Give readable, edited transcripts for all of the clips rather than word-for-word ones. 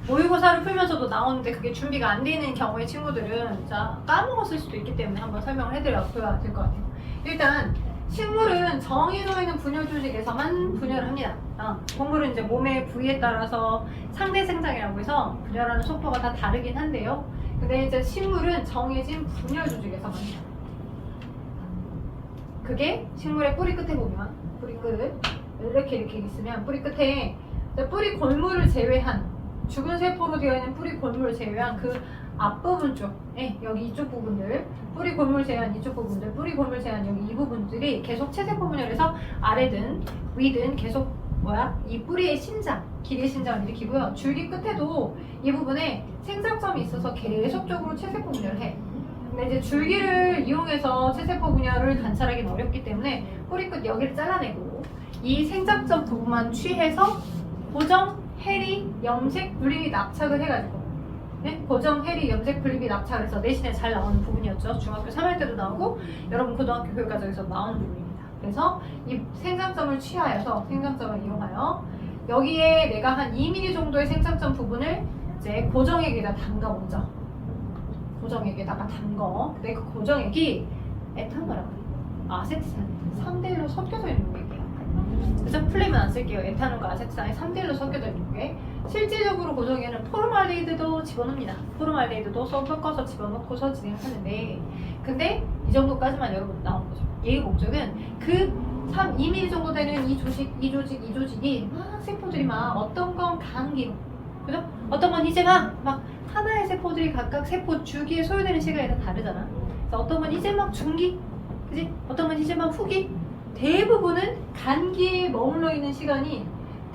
모의고사를 풀면서도 나오는데 그게 준비가 안 되는 경우의 친구들은 자 까먹었을 수도 있기 때문에 한번 설명을 해드려야 될 것 같아요. 일단 식물은 정해져 있는 분열 조직에서만 분열을 합니다. 동물은 이제 몸의 부위에 따라서 상대 생장이라고 해서 분열하는 속도가 다 다르긴 한데요. 근데 이제 식물은 정해진 분열 조직에서만 해요. 그게 식물의 뿌리 끝에 보면 뿌리 끝 이렇게 있으면 뿌리 끝에 뿌리 골물을 제외한 죽은 세포로 되어 있는 뿌리 골물을 제외한 그 앞부분 쪽에 여기 이쪽 부분들 뿌리 골물 제외한 이쪽 부분들 뿌리 골물 제외한 여기 이 부분들이 계속 체세포 분열해서 아래든 위든 계속 이 뿌리의 신장 길이의 신장을 일으키고요. 줄기 끝에도 이 부분에 생장점이 있어서 계속적으로 체세포 분열을 해. 근데 이제 줄기를 이용해서 체세포 분열을 관찰하기는 어렵기 때문에 뿌리 끝 여기를 잘라내고 이 생장점 부분만 취해서 고정, 해리, 염색, 분리기 납착을 해가지고 고정, 해리, 염색, 분리기 납착을 해서 내신에 잘 나오는 부분이었죠. 중학교 3학년 때도 나오고 여러분 고등학교 교육과정에서 나오는 부분입니다. 그래서 이 생장점을 취하여서 생장점을 이용하여 여기에 내가 한 2mm 정도의 생장점 부분을 이제 고정액에다 담가 먼저 고정액에다가 담궈. 근데 그 고정액이 에탄올하고 아세트산 3대1로 섞여져 있는 거예요. 그래서 플레임은 안 쓸게요. 에탄올과 아세트산이 3대1로 섞여져 있는 게 실질적으로 고정에는 포름알데히드도 집어넣습니다. 포름알데히드도 섞어서 집어넣고서 진행을 하는데 근데 이 정도까지만 여러분 나온 거죠. 얘의 목적은 그 2mm 정도 되는 이 조직이 막 세포들이 막 어떤 건 간기로 그죠? 어떤 건 이제 막 하나의 세포들이 각각 세포 주기에 소요되는 시간이 다 다르잖아. 그래서 어떤 건 이제 막 중기, 그지? 어떤 건 이제 막 후기. 대부분은 간기에 머물러 있는 시간이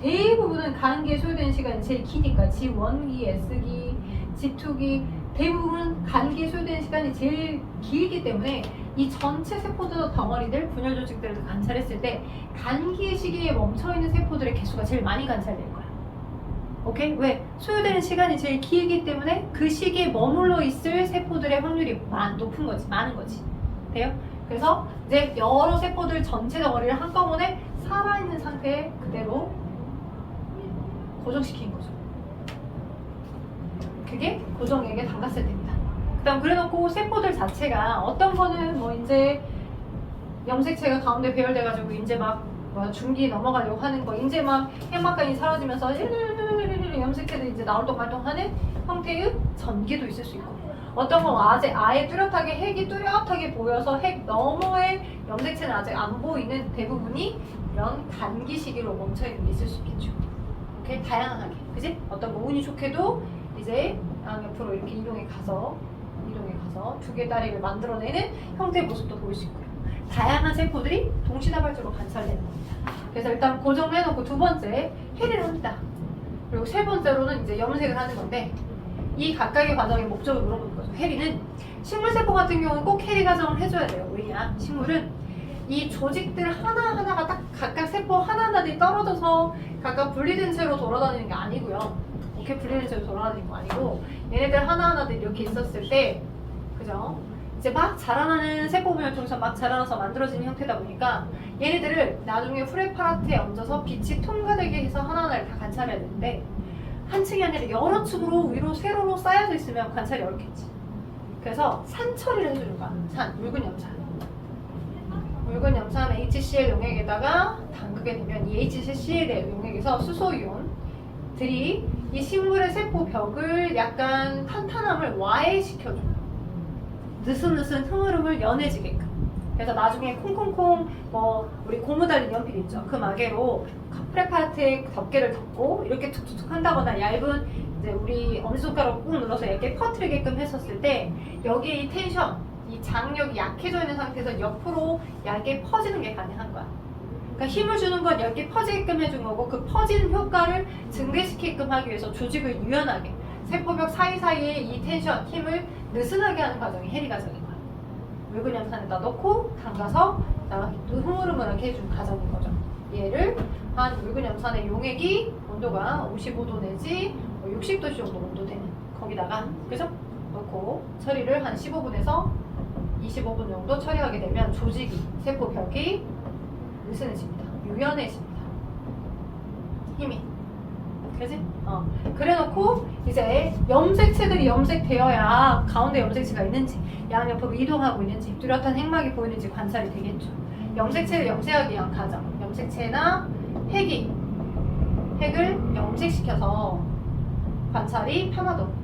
대부분은 간기에 소요되는 시간이 제일 기니까 G1기, S기, G2기 대부분 간기에 소요되는 시간이 제일 길기 때문에 이 전체 세포들 덩어리들, 분열 조직들을 관찰했을 때 간기의 시기에 멈춰있는 세포들의 개수가 제일 많이 관찰될 거야. 오케이? 왜? 소요되는 시간이 제일 길기 때문에 그 시기에 머물러 있을 세포들의 확률이 높은 거지, 많은 거지. 돼요? 그래서 이제 여러 세포들 전체 덩어리를 한꺼번에 살아있는 상태에 그대로 고정시킨 거죠. 그게 고정액에 담갔을 때입니다. 그 다음 그래놓고 세포들 자체가 어떤 거는 뭐 이제 염색체가 가운데 배열돼가지고 이제 막 중기 넘어가려고 하는 거 이제 막 핵막간이 사라지면서 염색체들이 이제 나올동 말동하는 형태의 전기도 있을 수 있고 어떤 건 아예 뚜렷하게 핵이 뚜렷하게 보여서 핵 너머의 염색체는 아직 안 보이는 대부분이 이런 간기 시기로 멈춰있는 게 있을 수 있겠죠. 이렇게 다양하게 그지? 어떤 거 운이 좋게도 이제 옆으로 이렇게 이동해 가서 두 개의 다리를 만들어내는 형태의 모습도 보일 수 있고요. 다양한 세포들이 동시다발적으로 관찰되는 겁니다. 그래서 일단 고정을 해놓고 두 번째 해리를 합니다. 그리고 세 번째로는 이제 염색을 하는 건데 이 각각의 과정의 목적을 물어보는 거죠. 해리는 식물세포 같은 경우는 꼭 해리 과정을 해줘야 돼요. 왜냐? 식물은 이 조직들 하나하나가 딱 각각 세포 하나하나들이 떨어져서 각각 분리된 채로 돌아다니는 게 아니고요. 이렇게 분리된 채로 돌아다니는 거 아니고 얘네들 하나하나들이 이렇게 있었을 때 그죠? 이제 막 자라나는 세포 분열 통해서 막 자라나서 만들어지는 형태다 보니까 얘네들을 나중에 프레파라트에 얹어서 빛이 통과되게 해서 하나하나를 다 관찰해야 되는데 한 층이 아니라 여러 층으로 위로 세로로 쌓여져 있으면 관찰이 어렵겠지. 그래서 산 처리를 해주는 거야. 묽은 염산. 묽은 염산 HCl 용액에다가 담그게 되면 이 HCl 용액에서 수소이온들이 이 식물의 세포 벽을 약간 탄탄함을 와해시켜줘요. 느슨느슨 흐름을 연해지게끔. 그래서 나중에 콩콩콩 우리 고무 달린 연필 있죠. 그 마개로 프레파라트에 덮개를 덮고 이렇게 툭툭툭 한다거나 얇은 이제 우리 엄지손가락을 꾹 눌러서 얇게 퍼뜨리게끔 했었을 때 여기에 이 텐션, 이 장력이 약해져 있는 상태에서 옆으로 얇게 퍼지는 게 가능한 거야. 그러니까 힘을 주는 건 얇게 퍼지게끔 해준 거고 그 퍼지는 효과를 증대시키게끔 하기 위해서 조직을 유연하게 세포벽 사이사이에 이 텐션, 힘을 느슨하게 하는 과정이 해리 과정인 거야. 묽은 염산에다 넣고 담가서 흐물흐물하게 해준 과정인 거죠. 얘를 한 묽은 염산의 용액이 온도가 55도 내지 60도 정도 온도 되는 거기다가 그죠? 넣고 처리를 한 15분에서 25분 정도 처리하게 되면 조직이 세포벽이 느슨해집니다. 유연해집니다. 힘이. 그지? 그래놓고 이제 염색체들이 염색되어야 가운데 염색체가 있는지 양옆으로 이동하고 있는지 뚜렷한 핵막이 보이는지 관찰이 되겠죠. 염색체를 염색하기 위한 과정, 염색체나 핵을 염색시켜서 관찰이 편하도록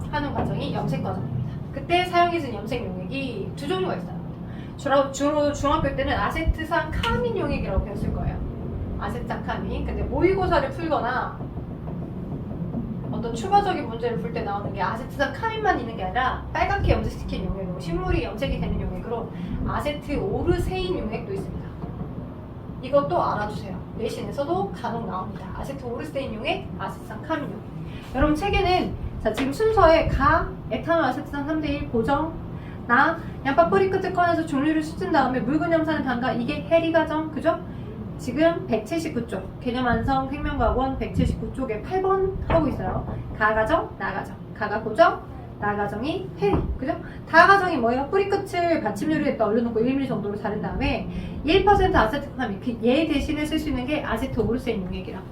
하는 과정이 염색 과정입니다. 그때 사용해진 염색 용액이 두 종류가 있어요. 주로 중학교 때는 아세트산 카민 용액이라고 배웠을 거예요. 아세트산 카민. 근데 모의고사를 풀거나 어떤 추가적인 문제를 풀 때 나오는 게 아세트산 카민만 있는 게 아니라 빨갛게 염색시킨 용액으로 식물이 염색이 되는 용액으로 아세트 오르세인 용액도 있습니다. 이것도 알아주세요. 내신에서도 간혹 나옵니다. 아세트 오르세인 용액, 아세트산 카민 용액. 여러분 책에는 자 지금 순서에 에탄올 아세트산 3대1 고정, 양파 뿌리 끝을 꺼내서 종류를 씻은 다음에 묽은 염산을 담가 이게 해리 과정, 그죠? 지금 179쪽 개념 완성 생명과학원 179쪽에 8번 하고 있어요. 가 과정, 나 과정, 가가 고정, 나 과정이 해리, 그죠? 다 과정이 뭐예요? 뿌리 끝을 받침 요리에다 얼려놓고 1mm 정도로 자른 다음에 1% 아세트카민, 얘 대신에 쓸 수 있는 게 아세트 오르세인 용액이라고,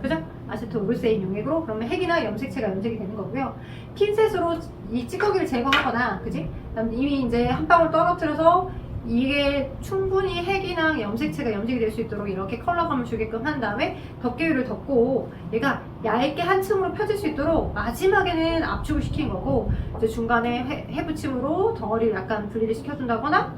그죠? 아세트 오르세인 용액으로 그러면 핵이나 염색체가 염색이 되는 거고요. 핀셋으로 이 찌꺼기를 제거하거나, 그지? 이미 이제 한 방울 떨어뜨려서 이게 충분히 핵이나 염색체가 염색이 될 수 있도록 이렇게 컬러감을 주게끔 한 다음에 덮개유를 덮고 얘가 얇게 한 층으로 펴질 수 있도록 마지막에는 압축을 시킨 거고, 이제 중간에 해붙임으로 덩어리를 약간 분리를 시켜준다거나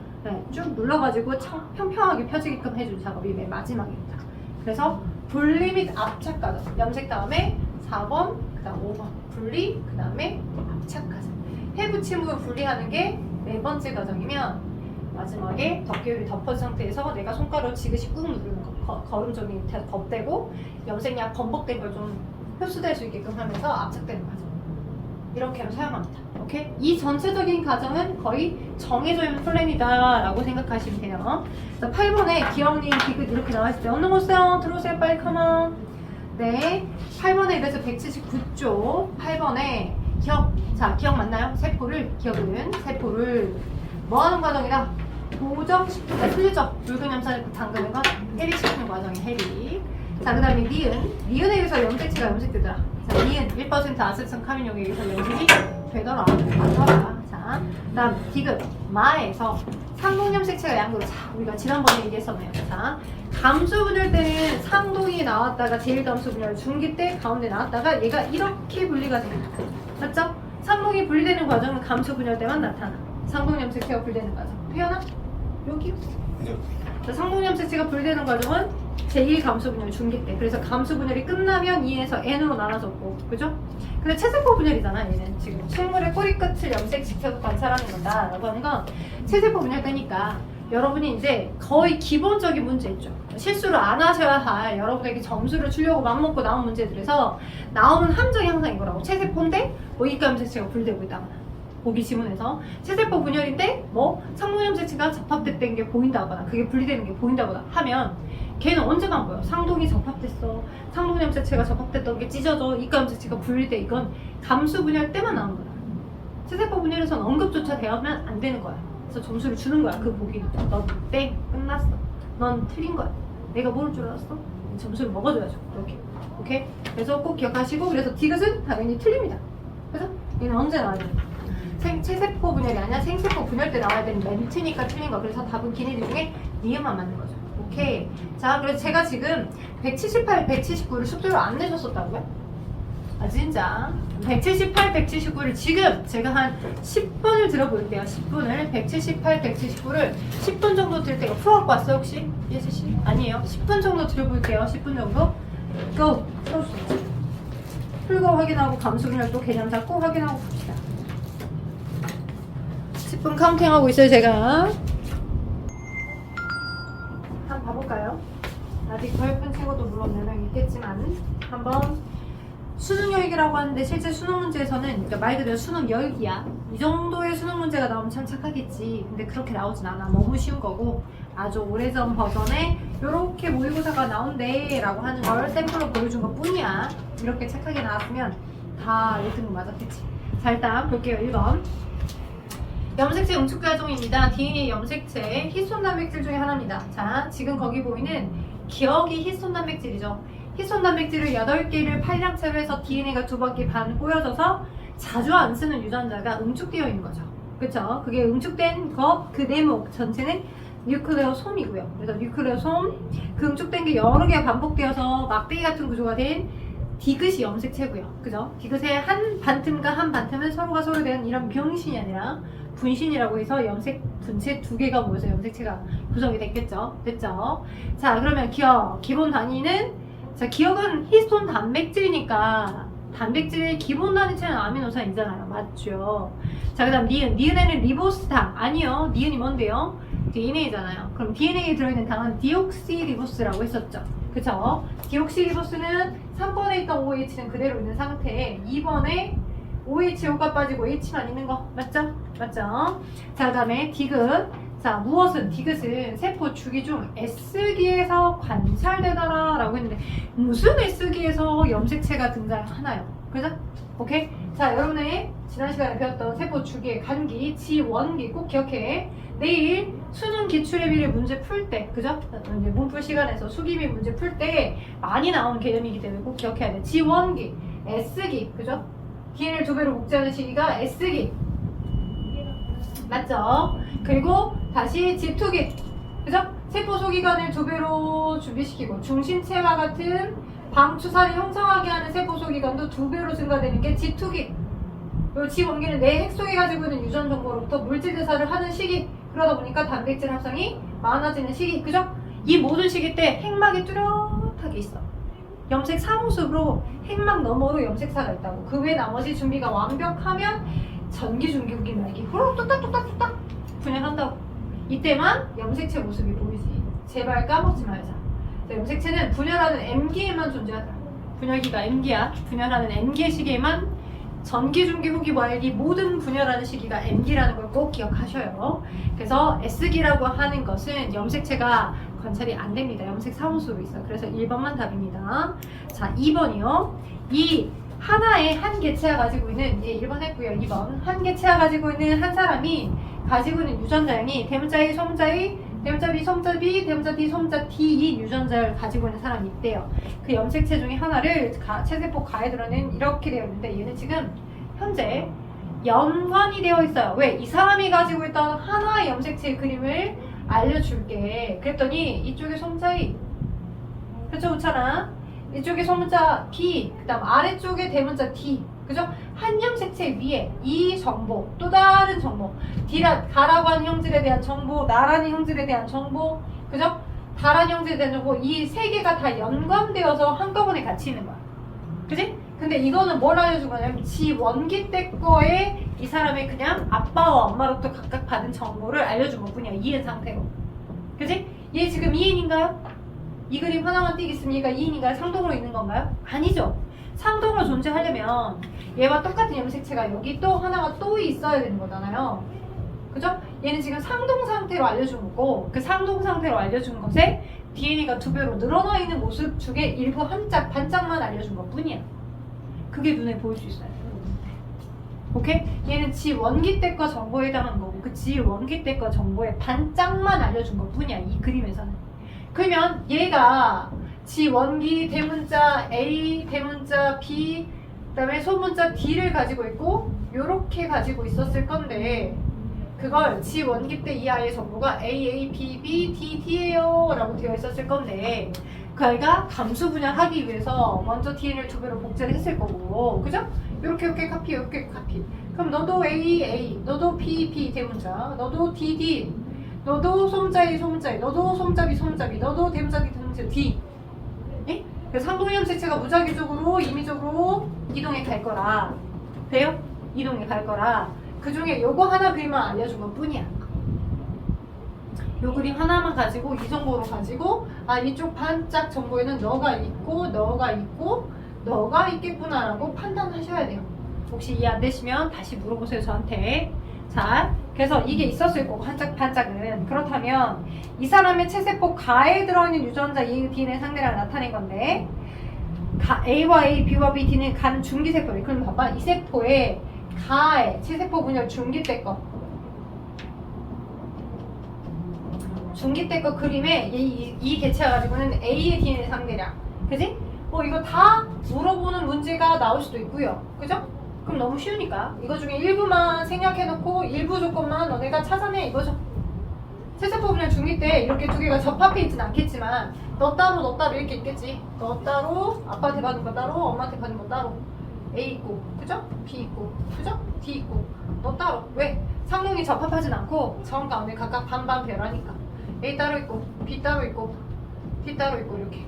쭉 눌러가지고 평평하게 펴지게끔 해준 작업이 맨 마지막입니다. 그래서 분리 및 압착 과정, 염색 다음에 4번, 그 다음 5번 분리, 그 다음에 압착 과정. 해붙임으로 분리하는 게 네 번째 과정이면 마지막에 덮개율이 덮어진 상태에서 내가 손가락으로 지그시 꾹 누르는 거, 거름종이 덧대고 염색약 범벅된 걸 좀 흡수될 수 있게끔 하면서 압착되는 과정. 이렇게로 사용합니다. 오케이? 이 전체적인 과정은 거의 정해져 있는 플랜이다 라고 생각하시면 돼요. 자, 8번에 기억님 디귿 이렇게 나와있을 때 얼른 오세요. 들어오세요. 빨리 컴온. 네, 8번에 이래서 179쪽 8번에 기억 맞나요? 세포를 뭐 하는 과정이다? 고정시키다. 틀리죠? 묽은 염산을 담그는 건 해리시키는 과정이 해리. 자, 그 다음에 니은에 의해서 염색체가 염색되더라. 자, 니은 1% 아세트산 카민 용액에 의해서 염색이 되더라. 자, 그 다음 디귿 마에서 상동 염색체가 양도로. 자, 우리가 지난번에 얘기했었네요. 자, 감수 분열 때는 상동이 나왔다가 제일 감수 분열, 중기 때 가운데 나왔다가 얘가 이렇게 분리가 됩니다. 맞죠? 상동이 분리되는 과정은 감수 분열 때만 나타나. 상동 염색체가 분리되는 과정. 표현아? 여기. 자, 상동 염색체가 분리되는 과정은 제1 감수 분열 중기 때. 그래서 감수 분열이 끝나면 2에서 N으로 나눠졌고, 그죠? 근데 체세포 분열이잖아. 얘는 지금 식물의 꼬리 끝을 염색시켜서 관찰하는 거다라고 하는 건 체세포 분열 때니까 여러분이 이제 거의 기본적인 문제 있죠. 실수를 안 하셔야 할 여러분에게 점수를 주려고 맘먹고 나온 문제들에서 나오는 함정이 항상 이거라고. 체세포인데 모기가 염색체가 분리되고 있다거나, 보기 지문에서 체세포 분열인데 상동 염색체가 접합됐다는 게 보인다거나, 그게 분리되는 게 보인다거나 하면 걔는 언제만 보여? 상동이 접합됐어. 상동 염색체가 접합됐던 게 찢어져. 이가 염색체가 분리돼. 이건 감수 분열 때만 나오는 거야. 체세포 분열에서는 언급조차 되면 안 되는 거야. 그래서 점수를 주는 거야. 그 보기는. 넌 땡. 끝났어. 넌 틀린 거야. 내가 모를 줄 알았어? 점수를 먹어줘야죠. 이렇게. 오케이? 그래서 꼭 기억하시고, 그래서 디귿은 당연히 틀립니다. 그래서 얘는 언제 나와야 돼? 체세포 분열이 아니라 생세포 분열 때 나와야 되는 멘트니까 틀린 거. 그래서 답은 기내들 중에 니은만 맞는 거죠. 오케이. 자, 그래서 제가 지금 178, 179를 숙제로 안 내줬었다고요? 아, 진짜. 178, 179를 지금 제가 한 10분을 들어볼게요. 10분을. 178, 179를 10분 정도 들 때가 풀어갖고 왔어요, 혹시? 예수씨? 아니에요. 10분 정도 들어볼게요. 10분 정도. 고! 풀어주세요. 풀고 확인하고 감수분열 또 개념 잡고 확인하고 봅시다. 10분 카운팅하고 있어요, 제가. 한번 봐볼까요? 아직 더 예쁜 친구도 물론 4명 있겠지만 한번 수능 여익이라고 하는데 실제 수능 문제에서는, 그러니까 말 그대로 수능 여익이야. 이 정도의 수능 문제가 나오면 참 착하겠지. 근데 그렇게 나오진 않아. 너무 쉬운 거고 아주 오래전 버전에 이렇게 모의고사가 나온대 라고 하는 걸 샘플로 보여준 것 뿐이야. 이렇게 착하게 나왔으면 다 1등급 맞았겠지. 자, 일단 볼게요. 1번 염색체 응축 과정입니다. DNA 염색체 히스톤 단백질 중에 하나입니다. 자, 지금 거기 보이는 기억이 히스톤 단백질이죠. 히스톤 단백질을 8개를 팔량채로 해서 DNA가 2바퀴 반 꼬여져서 자주 안 쓰는 유전자가 응축되어 있는 거죠. 그쵸? 그게 응축된 것, 그 네모 전체는 뉴클레오솜이고요. 그래서 뉴클레오솜, 그 응축된 게 여러 개가 반복되어서 막대기 같은 구조가 된 디귿이 염색체고요. 그죠? 디귿의 한 반틈과 한 반틈은 서로가 서로에 대한 이런 병신이 아니라 분신이라고 해서 염색 분체 2개가 모여서 염색체가 구성이 됐겠죠. 됐죠? 자, 그러면 기억, 기본 단위는, 자, 기억은 히스톤 단백질이니까 단백질의 기본 단위체는 아미노산이잖아요. 맞죠? 자, 그 다음 니은. 니은에는 리보스당. 아니요. 니은이 뭔데요? DNA잖아요. 그럼 DNA에 들어있는 당은 디옥시리보스라고 했었죠. 그쵸? 디옥시리보스는 3번에 있던 OH는 그대로 있는 상태에 2번에 OHO가 빠지고 H만 있는 거. 맞죠? 맞죠? 자, 그 다음에 디귿. 자, 무엇은? 디귿은 세포 주기 중 S기에서 관찰되더라 라고 했는데 무슨 S기에서 염색체가 등장하나요? 그죠? 오케이? 자, 여러분의 지난 시간에 배웠던 세포 주기의 간기, 지원기 꼭 기억해. 내일 수능 기출의 비례 문제 풀 때, 그죠? 이제 문풀 시간에서 수기비 문제 풀 때 많이 나오는 개념이기 때문에 꼭 기억해야 돼. 지원기, S기, 그죠? DNA를 2배로 복제하는 시기가 S기. 맞죠? 그리고 다시 G2기. 그죠? 세포 소기관을 2배로 준비시키고 중심체와 같은 방추사를 형성하게 하는 세포 소기관도 2배로 증가되는 게 G2기. 그리고 G1기는 내 핵 속에 가지고 있는 유전 정보로부터 물질 대사를 하는 시기. 그러다 보니까 단백질 합성이 많아지는 시기. 그죠? 이 모든 시기 때 핵막이 뚜렷하게 있어. 염색 사모습으로 핵막 너머로 염색사가 있다고. 그 외 나머지 준비가 완벽하면 전기 중기 후기 말기 후룩 뚝딱뚝딱뚝딱 분열한다고. 이때만 염색체 모습이 보이지. 제발 까먹지 말자. 염색체는 분열하는 M기에만 존재하더라. 분열기가 M기야. 분열하는 M기의 시기에만 전기 중기 후기 말기 모든 분열하는 시기가 M기라는 걸 꼭 기억하셔요. 그래서 S기라고 하는 것은 염색체가 관찰이 안 됩니다. 염색 사무소로 있어요. 그래서 1번만 답입니다. 자, 2번이요. 이 하나의 한 개체가 가지고 있는, 예, 1번 했고요. 2번. 한 개체가 가지고 있는 한 사람이 가지고 있는 유전자량이 대문자 A, 소문자 A, 대문자 B, 소문자 B, 대문자 D, 소문자 D인 유전자를 가지고 있는 사람이 있대요. 그 염색체 중에 하나를 체세포 가에 들어는 이렇게 되어 있는데 얘는 지금 현재 연관이 되어 있어요. 왜? 이 사람이 가지고 있던 하나의 염색체의 그림을 알려줄게. 그랬더니 이쪽에 소문자 A, 그렇죠? 그렇잖아. 이쪽에 소문자 B, 그 다음 아래쪽에 대문자 D. 그죠? 한 염색체 위에 이 정보, 또 다른 정보, 가라고 하는 형질에 대한 정보, 나라는 형질에 대한 정보, 그죠? 다라는 형질에 대한 정보, 이 세 개가 다 연관되어서 한꺼번에 같이 있는 거야. 그지? 근데 이거는 뭘 알려준 거냐면 지 원기 때 거에 이 사람의 그냥 아빠와 엄마로부터 각각 받은 정보를 알려준 것 뿐이야. 이인 상태로. 그지? 얘 지금 2인인가요? 이 그림 하나만 띄겠으면 얘가 2인인가요? 상동으로 있는 건가요? 아니죠. 상동으로 존재하려면 얘와 똑같은 염색체가 여기 또 하나가 또 있어야 되는 거잖아요. 그죠? 얘는 지금 상동 상태로 알려준 거고 그 상동 상태로 알려준 것에 DNA가 2배로 늘어나 있는 모습 중에 일부 한 짝, 반짝만 알려준 것 뿐이야. 그게 눈에 보일 수 있어요. 오케이? 얘는 지 원기 때 거 정보에 해당하는 거고 그 지 원기 때 거 정보의 반짝만 알려준 것 뿐이야. 이 그림에서는. 그러면 얘가 지 원기 대문자 A, 대문자 B, 그 다음에 소문자 D를 가지고 있고 요렇게 가지고 있었을 건데 그걸 지 원기 때 이 아이의 정보가 A, A, B, B, D, D예요 라고 되어 있었을 건데 그 아이가 감수 분열하기 위해서 먼저 DNA를 2배로 복제를 했을 거고 그죠? 요렇게 카피, 요렇게 카피. 그럼 너도 A, A, 너도 B, B 대문자, 너도 D, D, 너도 소문자 A, 소문자 A, 너도 소문자 B, 소문자 B, 너도 대문자 D, 대문자 D. 예? 그래서 상동 염색체가 무작위적으로 임의적으로 이동해 갈 거라. 돼요? 이동해 갈 거라. 그 중에 요거 하나 그림만 알려준 것 뿐이야. 요 그림 하나만 가지고 이 정보로 가지고 아 이쪽 반짝 정보에는 너가 있고 너가 있고 너가 있겠구나 라고 판단하셔야 돼요. 혹시 이해 안 되시면 다시 물어보세요 저한테. 자, 그래서 이게 있었을 거고 반짝반짝은 그렇다면 이 사람의 체세포 가에 들어있는 유전자 이 DNA 상대량을 나타낸 건데 A와 A, B와 B, D는 간 중기세포래. 그럼 봐봐 이 세포에 가에 체세포 분열 중기 때 거 중기 때 거 그림에 이 개체가 가지고 있는 A의 DNA 상대량 그지? 뭐 이거 다 물어보는 문제가 나올 수도 있고요. 그죠? 그럼 너무 쉬우니까 이거 중에 일부만 생략해놓고 일부 조건만 너네가 찾아내 이거죠. 세세법이나 중2 때 이렇게 두 개가 접합해 있진 않겠지만 너 따로 이렇게 있겠지. 너 따로 아빠한테 받은 거 따로 엄마한테 받은 거 따로 A 있고 그죠? B 있고 그죠? D 있고 너 따로 왜? 상용이 접합하진 않고 정 가운데 각각 반반 배열하니까 A 따로 있고 B 따로 있고 D 따로 있고 이렇게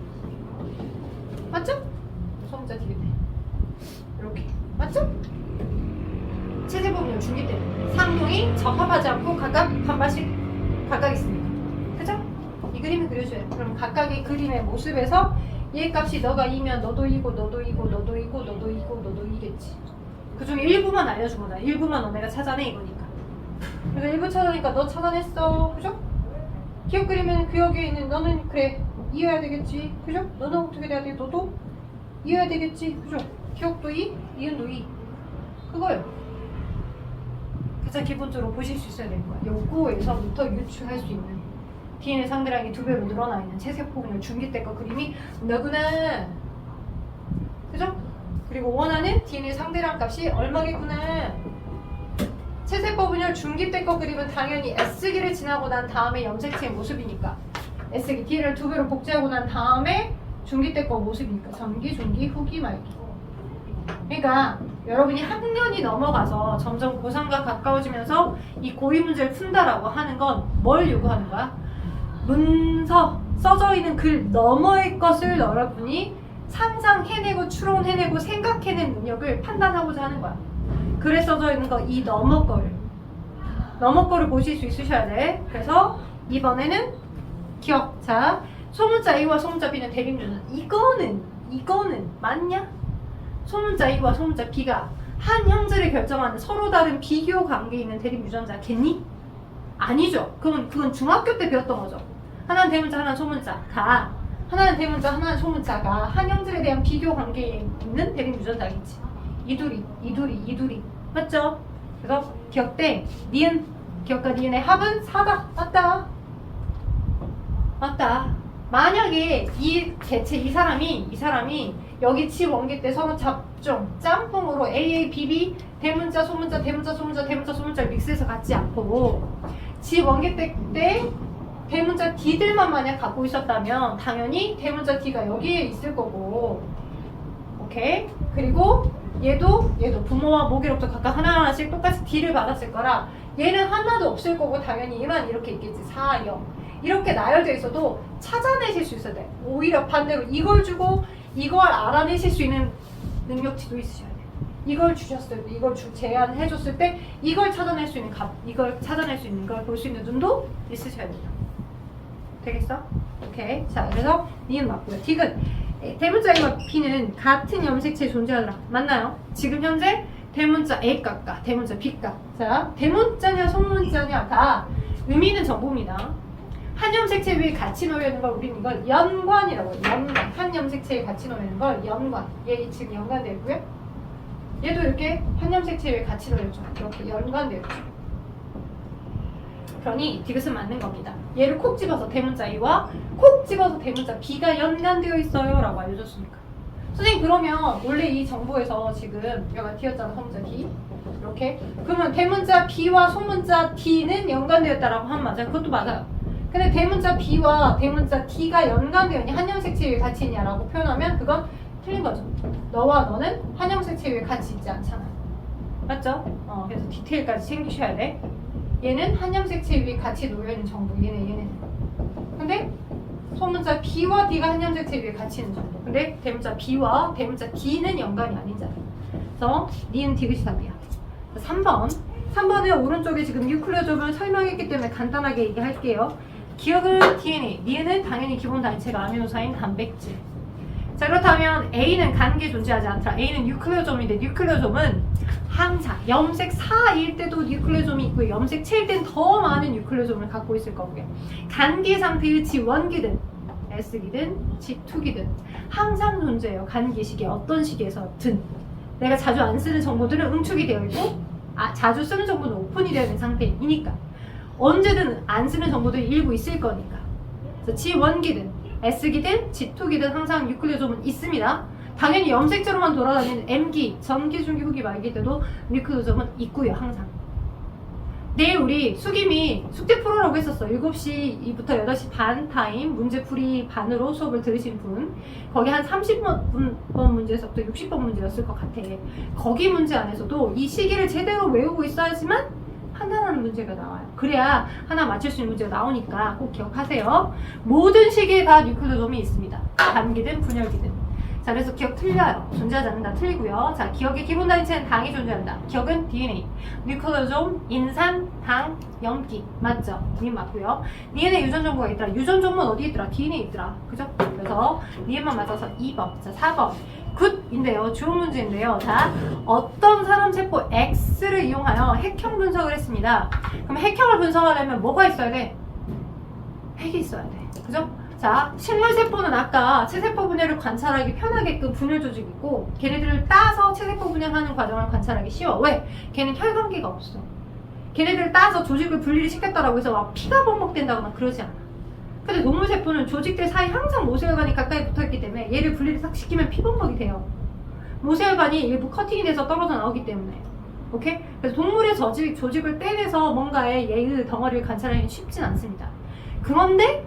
맞죠? 소문자 D겠네 이렇게 맞죠? 체제법은 중2 때 상용이 접합하지 않고 각각 반반씩 각각 있습니다. 그죠? 이 그림을 그려줘요. 그럼 각각의 그림의 모습에서 얘 값이 너가 2면 너도 2고 너도 2고 너도 2고 너도 2고 너도 2겠지. 그 중에 일부만 알려준 거다. 일부만 너네가 찾아내 이거니까. 그래서 일부 찾아내니까 너 찾아냈어. 그죠? 기억 그리면 그 여기에 있는 너는 그래 이어야 되겠지. 그죠? 너는 어떻게 돼야 돼? 너도 이어야 되겠지. 그죠? 기억도 2, 이은도 2. 그거예요. 가장 기본적으로 보실 수 있어야 되는 거야. 요거에서부터 유추할 수 있는 DNA 상대량이 2배로 늘어나 있는 체세포분열 중기 때 거 그림이 너구나. 그죠? 그리고 원하는 DNA 상대량 값이 얼마겠구나. 체세포분열 중기 때 거 그림은 당연히 S기를 지나고 난 다음에 염색체의 모습이니까 S기 D를 2배로 복제하고 난 다음에 중기 때 거 모습이니까 전기, 중기, 후기, 말기. 그러니까 여러분이 학년이 넘어가서 점점 고3과 가까워지면서 이 고위 문제를 푼다라고 하는 건 뭘 요구하는 거야? 문서 써져 있는 글 너머의 것을 여러분이 상상해내고 추론해내고 생각해낸 능력을 판단하고자 하는 거야. 글에 써져 있는 거 이 너머 거를 보실 수 있으셔야 돼. 그래서 이번에는 기억. 자, 소문자 A와 소문자 B는 대립유전. 이거는 맞냐? 소문자 A와 소문자 B가 한 형질을 결정하는 서로 다른 비교 관계에 있는 대립유전자겠니? 아니죠. 그건 중학교 때 배웠던 거죠. 하나는 대문자, 하나는 소문자가 하나는 대문자, 하나는 소문자가 한 형질에 대한 비교 관계에 있는 대립유전자겠지. 이둘이 맞죠? 그래서 기억 때 니은, 기억과 니은의 합은 4다. 맞다. 만약에 이 개체 이 사람이 여기 치 원기 때 서로 잡종 짬뽕으로 AA, BB 대문자, 소문자, 대문자, 소문자, 대문자, 소문자를 믹스해서 갖지 않고 지 원기 때 대문자 D들만 만약 갖고 있었다면 당연히 대문자 D가 여기에 있을 거고 오케이? 그리고 얘도 부모와 모기로부터 각각 하나하나씩 똑같이 D를 받았을 거라 얘는 하나도 없을 거고 당연히 얘만 이렇게 있겠지. 4, 0 이렇게 나열되어 있어도 찾아내실 수 있어야 돼. 오히려 반대로 이걸 주고 이걸 알아내실 수 있는 능력치도 있으셔야 돼. 이걸 주셨을 때, 이걸 제안해줬을 때 이걸 찾아낼 수 있는 이걸 찾아낼 수 있는 걸 볼 수 있는 눈도 있으셔야 된다. 되겠어? 오케이. 자, 그래서 니은 맞고요. 디귿. 대문자 A와 B는 같은 염색체에 존재하더라. 맞나요? 지금 현재 대문자 A 값과 대문자 B 값. 자, 대문자냐 소문자냐가 의미는 정보입니다. 한 염색체 위에 같이 놓여있는 걸 우리는 이걸 연관이라고 해요. 연관. 한 염색체에 같이 놓여있는 걸 연관. 얘 지금 연관되어 있고요. 얘도 이렇게 한 염색체 위에 같이 놓여있죠. 이렇게 연관되어 있죠. 그러니 디귿은 맞는 겁니다. 얘를 콕 집어서 대문자 A와 콕 집어서 대문자 B가 연관되어 있어요 라고 알려줬으니까. 선생님 그러면 원래 이 정보에서 지금 여기가 D였잖아. 소문자 D 이렇게 그러면 대문자 B와 소문자 D는 연관되었다라고 하면 맞아요. 그것도 맞아요. 근데 대문자 B와 대문자 D가 연관되어 있니? 한 염색체 위에 같이 있냐라고 표현하면 그건 틀린 거죠. 너와 너는 한 염색체 위에 같이 있지 않잖아. 맞죠? 그래서 디테일까지 챙기셔야 돼. 얘는 한 염색체 위에 같이 놓여있는 정보. 얘는. 근데 소문자 B와 D가 한 염색체 위에 같이 있는 정보. 근데 대문자 B와 대문자 D는 연관이 아니잖아. 그래서 니은 디귿이 답이야. 3번은 오른쪽에 지금 뉴클레오점을 설명했기 때문에 간단하게 얘기할게요. 기억은 DNA, 니은은 당연히 기본 단체가 아미노사인 단백질. 자, 그렇다면 A는 간계 존재하지 않더라. A는 뉴클레오점인데 뉴클레오점은 항상 염색 4일 때도 뉴클레오점이 있고 염색 7일 때는 더 많은 뉴클레오점을 갖고 있을 거고요. 간계 상태의 G1기든 S기든 G2기든 항상 존재해요. 간계 시기에 어떤 시기에서든. 내가 자주 안 쓰는 정보들은 응축이 되어 있고 자주 쓰는 정보는 오픈이 되어 있는 상태이니까 언제든 안 쓰는 정보들이 일부 있을 거니까. 그래서 G1기든 S기든 G2기든 항상 뉴클리오좀은 있습니다. 당연히 염색체로만 돌아다니는 M기, 전기, 중기, 후기, 말기 때도 뉴클리오좀은 있고요. 항상. 내일 우리 수김이 숙제 풀으라고 했었어. 7시부터 8시 반 타임 문제풀이 반으로 수업을 들으신 분, 거기 한 30번 문제에서부터 60번 문제였을 것 같아. 거기 문제 안에서도 이 시기를 제대로 외우고 있어야지만 판단하는 문제가 나와요. 그래야 하나 맞출 수 있는 문제가 나오니까 꼭 기억하세요. 모든 시기에 다 뉴클리오점이 있습니다. 단기든 분열기든. 자, 그래서 기억 틀려요. 존재하지 않는다. 틀리고요. 자, 기억의 기본 단위체는 당이 존재한다. 기억은 DNA. 뉴클리오점, 인산, 당, 염기. 맞죠? 님 맞고요. DNA 유전 정보가 있더라. 유전 정보는 어디 있더라? DNA 있더라. 그죠? 그래서 님만 맞아서 2번. 자, 4번. 굿인데요. 좋은 문제인데요. 자, 어떤 사람 세포 X를 이용하여 핵형 분석을 했습니다. 그럼 핵형을 분석하려면 뭐가 있어야 돼? 핵이 있어야 돼. 그죠? 자, 식물세포는 아까 체세포 분열을 관찰하기 편하게끔 분열 조직이 있고, 걔네들을 따서 체세포 분열하는 과정을 관찰하기 쉬워. 왜? 걔는 혈관계가 없어. 걔네들을 따서 조직을 분리를 시켰다라고 해서 막 피가 범벅된다거나 그러지 않아. 근데 동물세포는 조직들 사이 항상 모세혈관이 가까이 붙어있기 때문에 얘를 분리를 싹 시키면 피범벅이 돼요. 모세혈관이 일부 커팅이 돼서 떨어져 나오기 때문에. 오케이? 그래서 동물의 조직을 떼내서 뭔가의 얘의 덩어리를 관찰하기는 쉽진 않습니다. 그런데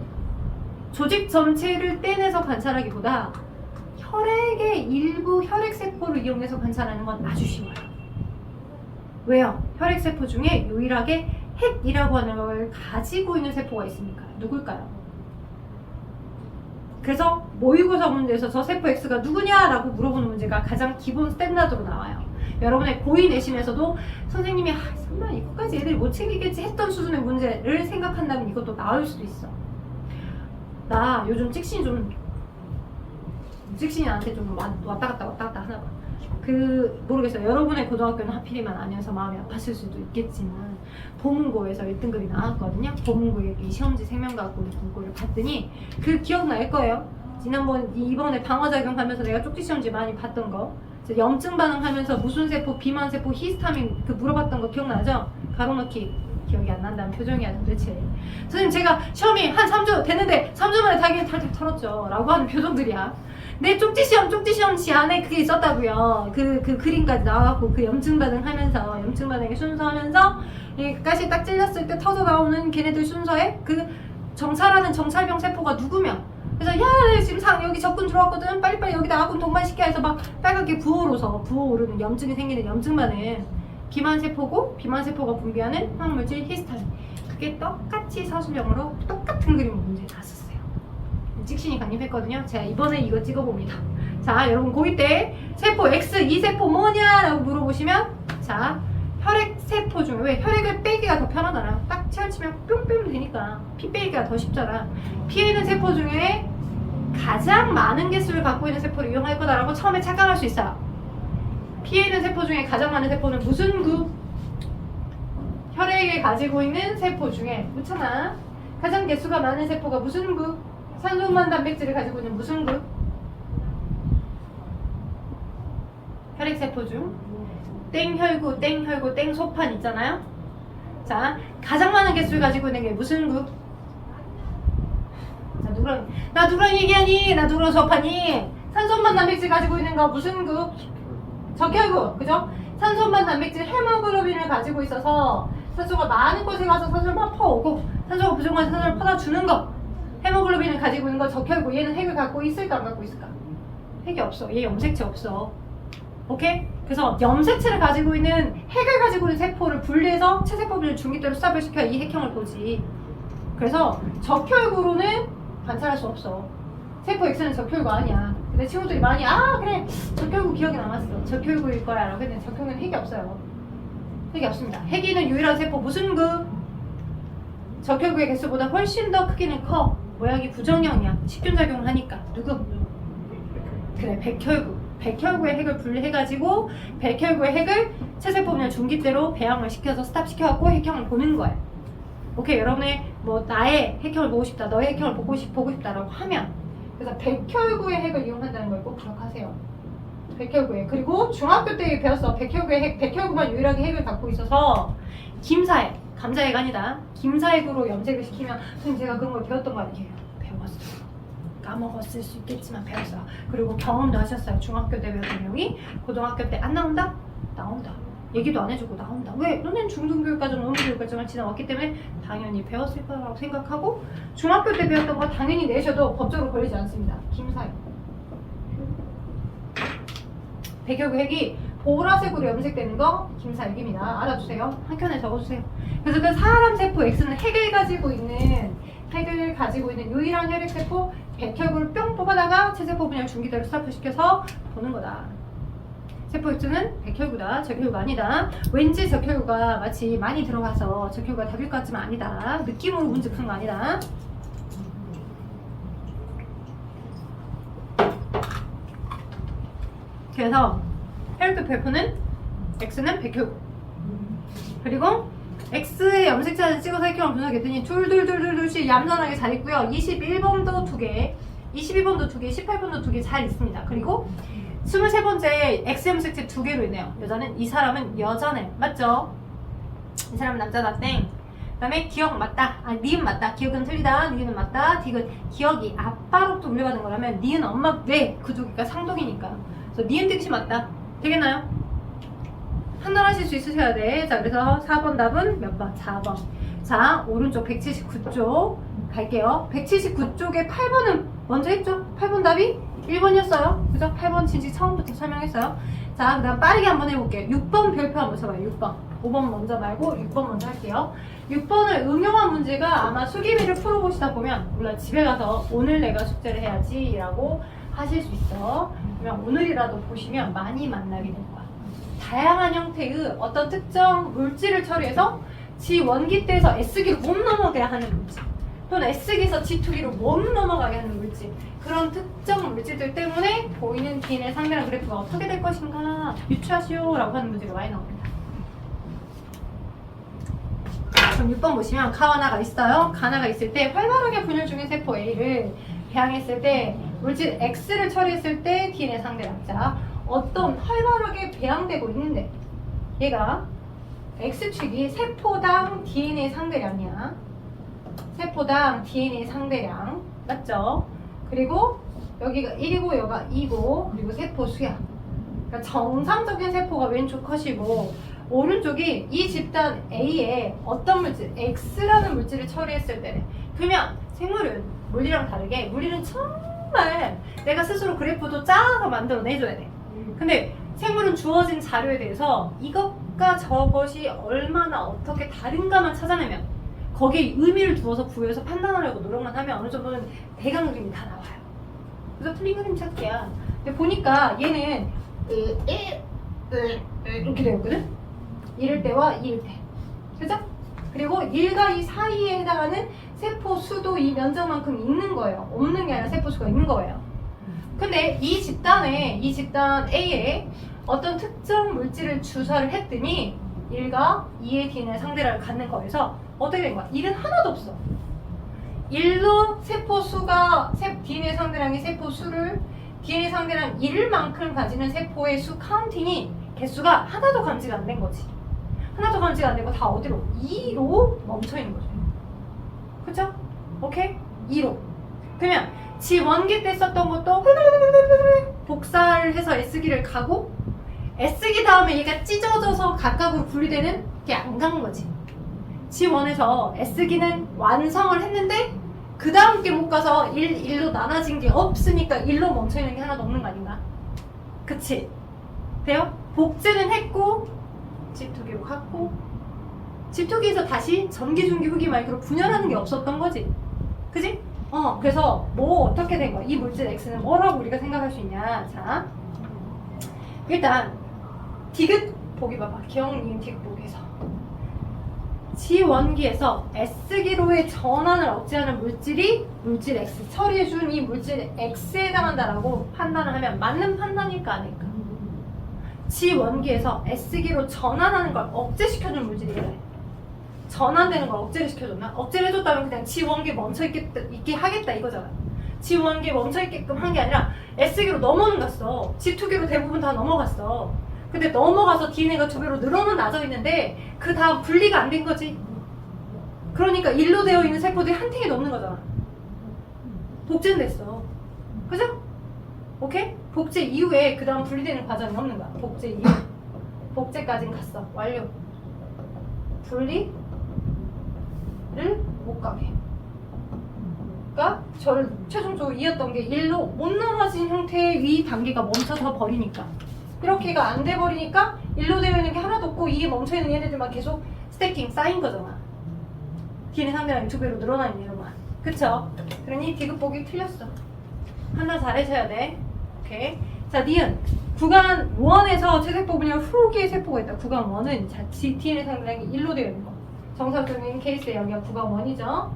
조직 전체를 떼내서 관찰하기보다 혈액의 일부 혈액세포를 이용해서 관찰하는 건 아주 쉬워요. 왜요? 혈액세포 중에 유일하게 핵이라고 하는 걸 가지고 있는 세포가 있으니까. 누굴까요? 그래서 모의고사 문제에서 저 세포 X가 누구냐라고 물어보는 문제가 가장 기본 스탠다드로 나와요. 여러분의 고2 내신에서도 선생님이 설마 이거까지 애들이 못 챙기겠지 했던 수준의 문제를 생각한다면 이것도 나올 수도 있어. 나 요즘 찍신이 나한테 좀 왔다 갔다 하나 봐. 모르겠어요. 여러분의 고등학교는 하필이면 아니어서 마음이 아팠을 수도 있겠지만, 보문고에서 1등급이 나왔거든요. 보문고의 시험지 생명과학 공고를 봤더니 기억날 거예요. 이번에 방어작용 하면서 내가 쪽지 시험지 많이 봤던 거, 염증 반응하면서 무슨 세포, 비만 세포, 히스타민 물어봤던 거 기억나죠? 가로넣기. 기억이 안 난다는 표정이야 도대체. 선생님 제가 시험이 한 3주 됐는데 3주 만에 당연히 탈탈 털었죠 라고 하는 표정들이야. 내 쪽지 시험지 안에 그게 있었다고요. 그 그림까지 나와갖고 그 염증 반응하면서 염증 반응의 순서하면서 이 가시 딱 찔렸을 때 터져 나오는 걔네들 순서에 그 정찰하는 정찰병 세포가 누구며, 그래서 야 지금 여기 적군 들어왔거든, 빨리빨리 여기다 아군 동반시켜 해서 막 빨갛게 부어오르는 염증이 생기는 염증 반응. 비만세포고, 비만세포가 분비하는 화학물질 히스타민. 그게 똑같이 서술형으로 똑같은 그림 문제 나왔었어요. 찍신이 강립했거든요. 제가 이번에 이거 찍어봅니다. 자, 여러분 고2 때 세포 X, 이 세포 뭐냐? 라고 물어보시면, 자, 혈액세포 중에, 왜 혈액을 빼기가 더 편하잖아. 딱 채워치면 뿅 빼면 되니까 피 빼기가 더 쉽잖아. 피해 있는 세포 중에 가장 많은 개수를 갖고 있는 세포를 이용할 거다라고 처음에 착각할 수 있어요. 피해 있는 세포 중에 가장 많은 세포는 무슨 구? 혈액에 가지고 있는 세포 중에 그렇잖아. 가장 개수가 많은 세포가 무슨 구? 산소만 단백질을 가지고 있는 무슨 구? 혈액세포 중 땡혈구, 땡소판 있잖아요. 자, 가장 많은 개수를 가지고 있는 게 무슨 구? 나 누구랑 얘기하니? 나 누구랑 수업하니? 산소만 단백질 가지고 있는 거 무슨 구? 적혈구, 그죠? 산소만 단백질 헤모글로빈을 가지고 있어서 산소가 많은 곳에 가서 산소를 막 퍼오고, 산소가 부족한 산소를 퍼다주는 거, 헤모글로빈을 가지고 있는 거 적혈구. 얘는 핵을 갖고 있을까 안 갖고 있을까? 핵이 없어. 얘 염색체 없어. 오케이? 그래서 염색체를 가지고 있는, 핵을 가지고 있는 세포를 분리해서 체세포를 중기대로 수합을 시켜야 이 핵형을 보지. 그래서 적혈구로는 관찰할 수 없어. 세포 X는 적혈구 아니야. 근데 친구들이 많이 그래 적혈구 기억이 남았어, 적혈구일 거야 라고 했는데 적혈구는 핵이 없어요. 핵이 없습니다. 핵이 있는 유일한 세포 무슨 구? 적혈구의 개수보다 훨씬 더 크기는 커. 모양이 부정형이야. 식균작용을 하니까. 누구? 그래, 백혈구. 백혈구의 핵을 분리해가지고 백혈구의 핵을 체세포 분열 중기대로 배양을 시켜서 스탑시켜갖고 핵형을 보는 거야. 오케이, 여러분의 나의 핵형을 보고 싶다, 너의 핵형을 보고 싶다라고 하면, 그래서 백혈구의 핵을 이용한다는 걸 꼭 기억하세요. 백혈구의. 그리고 중학교 때 배웠어. 백혈구의 핵, 백혈구만 유일하게 핵을 갖고 있어서 김사핵, 감자핵 아니다. 김사핵으로 염색을 시키면, 선생님 제가 그런 걸 배웠던 거 아니에요? 배웠어. 까먹었을 수 있겠지만 배웠어요. 그리고 경험도 하셨어요. 중학교 때 배웠던 내용이 고등학교 때 안 나온다? 나온다. 얘기도 안 해주고 나온다. 왜? 너는 중등교육과정, 의무교육과정을 지나왔기 때문에 당연히 배웠을 거라고 생각하고 중학교 때 배웠던 거 당연히 내셔도 법적으로 걸리지 않습니다. 김사유. 백혈구획이 보라색으로 염색되는 거 김사육입니다. 알아주세요. 한 켠에 적어주세요. 그래서 그 사람 세포 X는 핵을 가지고 있는 유일한 혈액세포 백혈구를 뿅 뽑아다가 체세포 분열 중기대로 스타프시켜서 보는 거다. 세포 X는 백혈구다. 적혈구가 아니다. 왠지 적혈구가 마치 많이 들어가서 적혈구가 답일 것 같지만 아니다. 느낌으로 문제 푸는 거 아니다. 그래서 혈액 배포는 X는 백혈구. 그리고 X의 염색자를 찍어서 혈액형을 분석했더니 둘둘둘둘둘씩 얌전하게 잘 있고요. 21번도 2개, 22번도 2개, 18번도 2개 잘 있습니다. 그리고 23번째 X 염색체 2개로 있네요. 여자는 이 사람은 여자네. 맞죠? 이 사람은 남자다. 땡. 그 다음에 기억 맞다. 니은 맞다. 기억은 틀리다. 니은은 맞다. 디귿 기억이 아빠로부터 물려받은 거라면 니은 엄마 왜? 그쪽이니까 상독이니까. 그래서 니은 뜻이 맞다. 되겠나요? 판단하실 수 있으셔야 돼. 자, 그래서 4번 답은 몇 번? 4번. 자, 오른쪽 179쪽 갈게요. 179쪽에 8번은 먼저 했죠? 8번 답이 1번이었어요. 그죠? 8번 진식 처음부터 설명했어요. 자, 그 다음 빠르게 한번 해볼게요. 6번 별표 한번 쳐봐요. 6번. 5번 먼저 말고 6번 먼저 할게요. 6번을 응용한 문제가 아마 수기미를 풀어보시다 보면 물론 집에 가서 오늘 내가 숙제를 해야지 라고 하실 수 있어. 그러면 오늘이라도 보시면 많이 만나게 될 거야. 다양한 형태의 어떤 특정 물질을 처리해서 지원기대에서 S기로 못 넘어가게 하는 물질 또는 S기에서 G2기로 못 넘어가게 하는 물질 그런 특정 물질들 때문에 보이는 DNA 상대랑 그래프가 어떻게 될 것인가 유추하시오 라고 하는 문제가 많이 나옵니다. 그럼 6번 보시면 가하나가 있어요. 가하나가 있을 때 활발하게 분열 중인 세포 A를 배양했을 때 물질 X를 처리했을 때 DNA 상대랑 자 어떤 활발하게 배양되고 있는데 얘가 X축이 세포당 DNA 상대량이야. 세포당 DNA 상대량 맞죠? 그리고 여기가 1이고 여기가 2고 그리고 세포 수야. 그러니까 정상적인 세포가 왼쪽 컷이고 오른쪽이 이 집단 A에 어떤 물질 X라는 물질을 처리했을 때는 그러면 생물은 물리랑 다르게 물리는 정말 내가 스스로 그래프도 짜서 만들어내줘야 돼. 근데 생물은 주어진 자료에 대해서 이것과 저것이 얼마나 어떻게 다른가만 찾아내면 거기에 의미를 두어서 부여해서 판단하려고 노력만 하면 어느 정도는 대강 그림이 다 나와요. 그래서 틀린 그림 찾기야. 근데 보니까 얘는 이렇게 되었거든? 이럴 때와 이럴 때. 그죠? 그리고 1과 2 사이에 해당하는 세포 수도 이 면적만큼 있는 거예요. 없는 게 아니라 세포 수가 있는 거예요. 근데 이 집단 A에 어떤 특정 물질을 주사를 했더니 1과 2의 DNA 상대량을 갖는 거에서 어떻게 된 거야? 1은 하나도 없어. 1로 세포 수가 DNA 상대량이 세포 수를 DNA 상대량 1만큼 가지는 세포의 수 카운팅이 개수가 하나도 감지가 안 된 거지. 하나도 감지가 안 되고 다 어디로? 2로 멈춰 있는 거죠. 그쵸? 오케이? 2로. 그러면 지원기 때 썼던 것도 복사를 해서 S기를 가고 S기 다음에 얘가 찢어져서 각각으로 분리되는 게 안 간 거지. G1에서 S기는 완성을 했는데 그 다음 게 못 가서 1로 나눠진 게 없으니까 1로 멈춰있는 게 하나도 없는 거 아닌가? 그치? 돼요? 복제는 했고 G2기로 갔고 G2기에서 다시 전기, 중기, 후기, 마이크로 분열하는 게 없었던 거지. 그지? 그래서 뭐 어떻게 된 거야? 이 물질 X는 뭐라고 우리가 생각할 수 있냐? 자, 일단 디귿 보기 봐봐. 기억니은 디귿 보기에서 G1기에서 S기로의 전환을 억제하는 물질이 물질 X 처리해준 이 물질 X에 해당한다라고 판단을 하면 맞는 판단일까 아닐까? G1기에서 S기로 전환하는 걸 억제시켜준 물질이래. 전환되는 걸 억제를 시켜줬나? 억제를 해줬다면 그냥 G1기에 멈춰있게 하겠다 이거잖아. G1기에 멈춰있게끔 한 게 아니라 S기로 넘어갔어. G2기로 대부분 다 넘어갔어. 근데 넘어가서 DNA가 2배로 늘어는 나져 있는데 그 다음 분리가 안 된 거지. 그러니까 1로 되어 있는 세포들이 한 탱이 넘는 거잖아. 복제는 됐어. 그죠? 오케이? 복제 이후에 그 다음 분리되는 과정이 없는 거야. 복제 이후. 복제까진 갔어. 완료. 분리를 못 가게. 그러니까 최종적으로 이었던 게 1로 못 넘어진 형태의 위 단계가 멈춰서 버리니까. 이렇게가 안 돼 버리니까 1로 되어 있는 게 하나도 없고 이게 멈춰 있는 얘네들만 계속 스태킹 쌓인 거잖아. DNA 상대랑이 2배로 늘어나는 얘로만. 그쵸? 그러니 디귿보기 틀렸어. 하나 잘하셔야 돼. 오케이. 자, 니은. 구간 1에서 채세포 분열 후기의 세포가 있다. 구간 1은 자, DNA 상대랑이 1로 되어 있는 거. 정상적인 케이스에 여기가 구간 1이죠.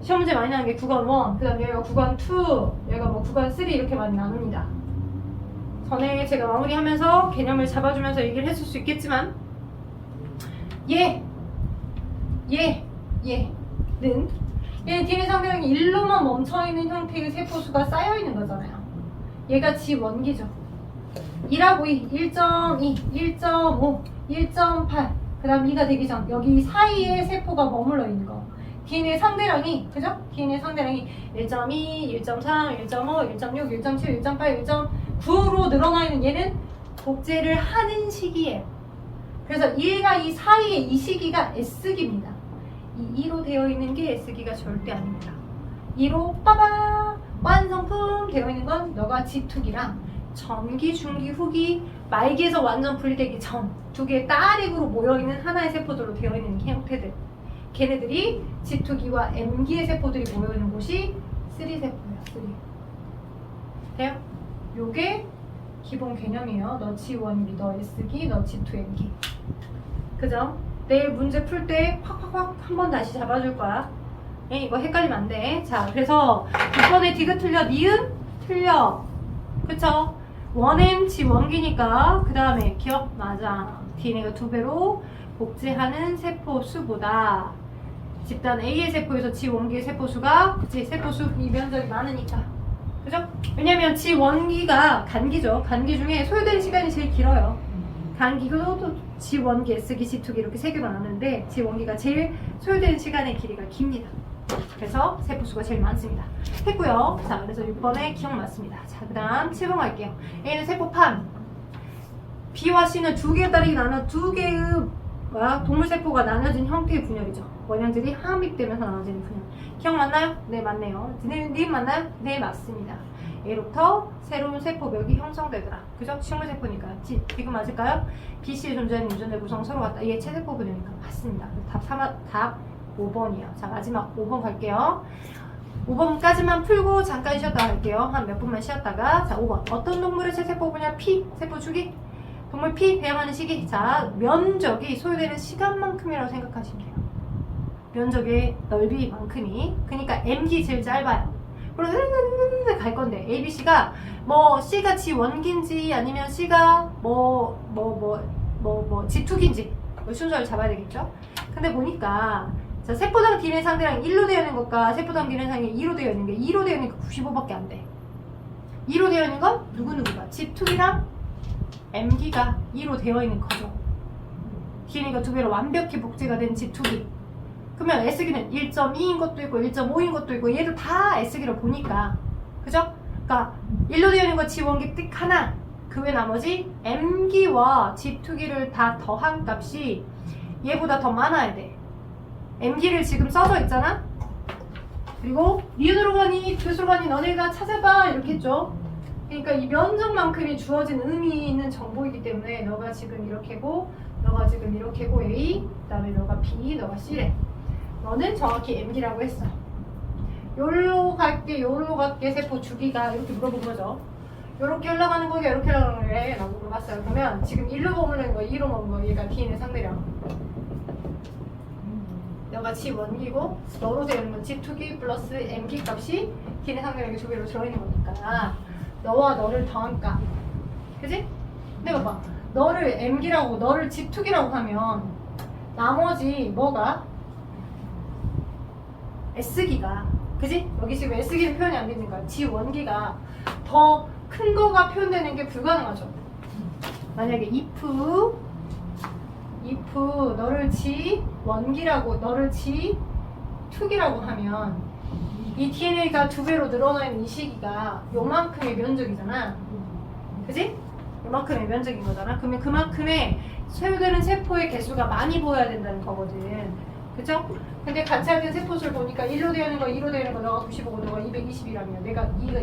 시험 문제 많이 나는 게 구간 1, 그 다음 여기가 구간 2, 여기가 뭐 구간 3 이렇게 많이 나눕니다. 전에 제가 마무리하면서 개념을 잡아주면서 얘기를 했을 수 있겠지만 얘는 DNA 상대랑이 1로만 멈춰있는 형태의 세포수가 쌓여있는 거잖아요. 얘가 지원기죠. 1하고 2, 1.2, 1.5, 1.8 그 다음 2가 되기 전 여기 사이에 세포가 머물러 있는 거. DNA 상대량이 그죠? DNA 상대량이 1.2, 1.3, 1.5, 1.6, 1.7, 1.8, 1.9로 늘어나 있는 얘는 복제를 하는 시기예요. 그래서 1과 2 사이에 이 시기가 S기입니다. 이 2로 되어 있는 게 S기가 절대 아닙니다. 2로 빠바 완성품 되어 있는 건 너가 G2기랑 전기, 중기, 후기, 말기에서 완전 분리되기 전 두 개의 따릭으로 모여있는 하나의 세포들로 되어 있는 형태들. 걔네들이 G2기와 M기의 세포들이 모여있는 곳이 3세포예요. 3. 돼요? 요게 기본 개념이에요. 너 G1기, 너 S기, 너 G2M기. 그죠? 내일 문제 풀 때 확 한 번 다시 잡아줄 거야. 예, 이거 헷갈리면 안 돼. 자, 그래서 6번에 디귿 틀려, 니은 틀려. 그쵸? 1M G1기니까 그 다음에 기억? 맞아. DNA가 2배로 복제하는 세포 수보다 집단 A의 세포에서 G1기의 세포 수가 그치? 세포 수 이면적이 많으니까. 그죠? 왜냐면 G1기가 간기죠. 간기 중에 소요되는 시간이 제일 길어요. 간기도 G1기, S기, G2기 이렇게 세 개로 나누는데 G1기가 제일 소요되는 시간의 길이가 깁니다. 그래서 세포수가 제일 많습니다. 했고요. 자, 그래서 6번에 기억 맞습니다. 자, 그 다음 7번 갈게요. A는 세포판. B와 C는 두 개의 다르게 나눠 두 개의 동물세포가 나눠진 형태의 분열이죠. 원형들이 함입되면서 나눠지는 분열. 기억 맞나요? 네, 맞네요. 님 맞나요? 네, 맞습니다. A로부터 새로운 세포벽이 형성되더라. 그죠? 식물세포니까. 지금 맞을까요? B, C에 존재하는 유전자 구성 서로 같다. 얘 체세포 분열이니까 맞습니다. 답 5번이에요. 자, 마지막 5번 갈게요. 5번까지만 풀고 잠깐 쉬었다 갈게요. 한 몇 분만 쉬었다가. 자, 5번. 어떤 동물의 체세포 분열 P, 세포 주기? 동물 P 배양하는 시기. 자, 면적이 소요되는 시간만큼이라고 생각하시면 돼요. 면적의 넓이만큼이. 그러니까 M기 제일 짧아요. 그래서 갈 건데 A, B, C가 뭐 C가 G1기인지 아니면 C가 G2기인지 순서를 잡아야 되겠죠. 근데 보니까 자, 세포당 DNA 상대랑 1로 되어 있는 것과 세포당 DNA 상이 2로 되어 있는 게 2로 되어 있는 게 95밖에 안 돼. 2로 되어 있는 건 누구누구가 G2기랑 M기가 2로 되어 있는 거죠. DNA가 2배로 완벽히 복제가 된 G2기. 그러면 S기는 1.2인 것도 있고 1.5인 것도 있고 얘도 다 S기로 보니까 그죠? 그러니까 1로 되어 있는 거 G1기 띡 하나. 그 외 나머지 M기와 G2기를 다 더한 값이 얘보다 더 많아야 돼. M기를 지금 써져 있잖아? 그리고 니은으로 가니 뜻으로 가니 너네가 찾아봐 이렇게 했죠. 그러니까 이 면적만큼이 주어진 의미 있는 정보이기 때문에 너가 지금 이렇게고 너가 지금 이렇게고 A 그 다음에 너가 B 너가 C래. 너는 정확히 M기라고 했어. 요로 갈게 세포 주기가 이렇게 물어본 거죠. 요렇게 올라가는 거게 이렇게 올라가는 거게 라고 물어봤어요. 그러면 지금 1로 머무르는 거 2로 머무는 거 얘가 DNA 상대량 너가 G1기고 너로 되어 있는 건 G2기 플러스 M기 값이 DNA 상대량이 2배로 들어있는 거니까 너와 너를 더한 값 그지? 근데 봐봐 너를 M기라고 너를 G2기라고 하면 나머지 뭐가? S기가 그지? 여기 지금 S기는 표현이 안 되는 거야. G1기가 더 큰 거가 표현되는 게 불가능하죠. 만약에 if 너를 G1기라고 너를 G2기라고 하면 이 DNA가 2배로 늘어나 있는 이 시기가 요만큼의 면적이잖아. 그지? 요만큼의 면적인 거잖아. 그러면 그만큼의 소유되는 세포의 개수가 많이 보여야 된다는 거거든. 그죠? 근데 관찰된 세포수를 보니까 1로 되는 거, 2로 되는 거, 너가 95, 너가 220이라면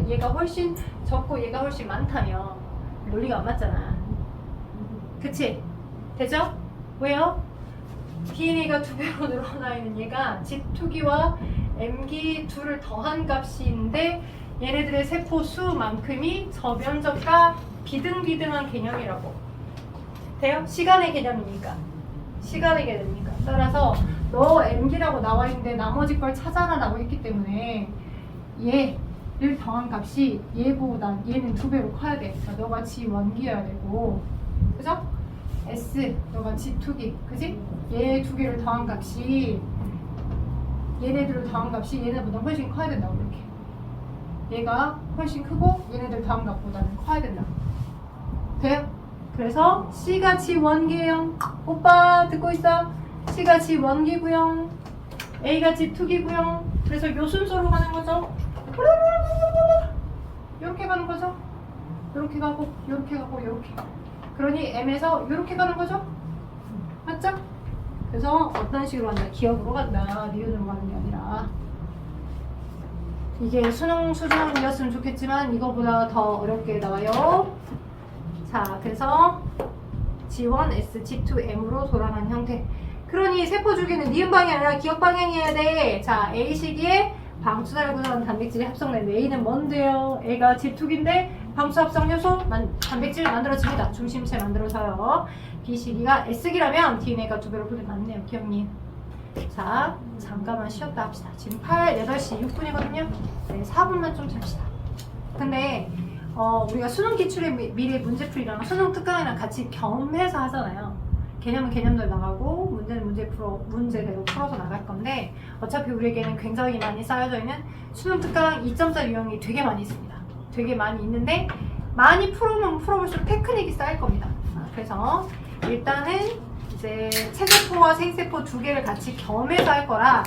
얘가 훨씬 적고 얘가 훨씬 많다면 논리가 안 맞잖아. 그치? 되죠? 왜요? DNA가 2배로 늘어나 있는 얘가 G2기와 M기 둘을 더한 값인데 얘네들의 세포 수만큼이 저면적과 비등비등한 개념이라고. 돼요? 시간의 개념이니까. 시간의 개념이니까. 따라서 너 M기라고 나와 있는데 나머지 걸 찾아라라고 했기 때문에 얘를 더한 값이 얘보다 얘는 2배로 커야 돼. 그러니까 너가 G1기여야 되고, 그죠? S, 너가 G2기, 그지? 얘 2개를 더한 값이 얘네들을 더한 값이 얘네보다 훨씬 커야 된다고. 이렇게 얘가 훨씬 크고 얘네들 더한 값보다는 커야 된다고. 돼요? 그래서 C가 G1기예요. 오빠 듣고 있어? C가 G1기고요. A가 G2기고요. 그래서 요 순서로 가는 거죠. 이렇게 가는 거죠. 이렇게 가고 이렇게 가고 이렇게. 그러니 M에서 이렇게 가는 거죠. 맞죠? 그래서 어떤 식으로 간다? 기억으로 간다. 니은으로 가는 게 아니라. 이게 수능 수준이었으면 좋겠지만 이거보다 더 어렵게 나와요. 자, 그래서 G1, S, G2, M으로 돌아가는 형태. 그러니 세포 주기는 니은 방향이 아니라 기억 방향이어야 돼. 자, A 시기에 방수달을 구성하는 단백질이 합성된 A는 뭔데요? A가 G2기인데 방수 합성 효소 단백질 만들어집니다. 중심체 만들어서요. B 시기가 S기라면 DNA가 2배로 분이 많네요. 기억님. 자, 잠깐만 쉬었다 합시다. 지금 8시 6분이거든요. 네, 4분만 좀 잡시다. 근데 우리가 수능 기출의 미래 문제풀이랑 수능 특강이랑 같이 겸해서 하잖아요. 개념은 개념대로 나가고 문제는 문제대로 풀어서 나갈 건데 어차피 우리에게는 굉장히 많이 쌓여져 있는 수능 특강 2.4 유형이 되게 많이 있습니다. 되게 많이 있는데 많이 풀어보면 풀어볼수록 테크닉이 쌓일 겁니다. 그래서 일단은 이제 체세포와 생세포 2개를 같이 겸해서 할 거라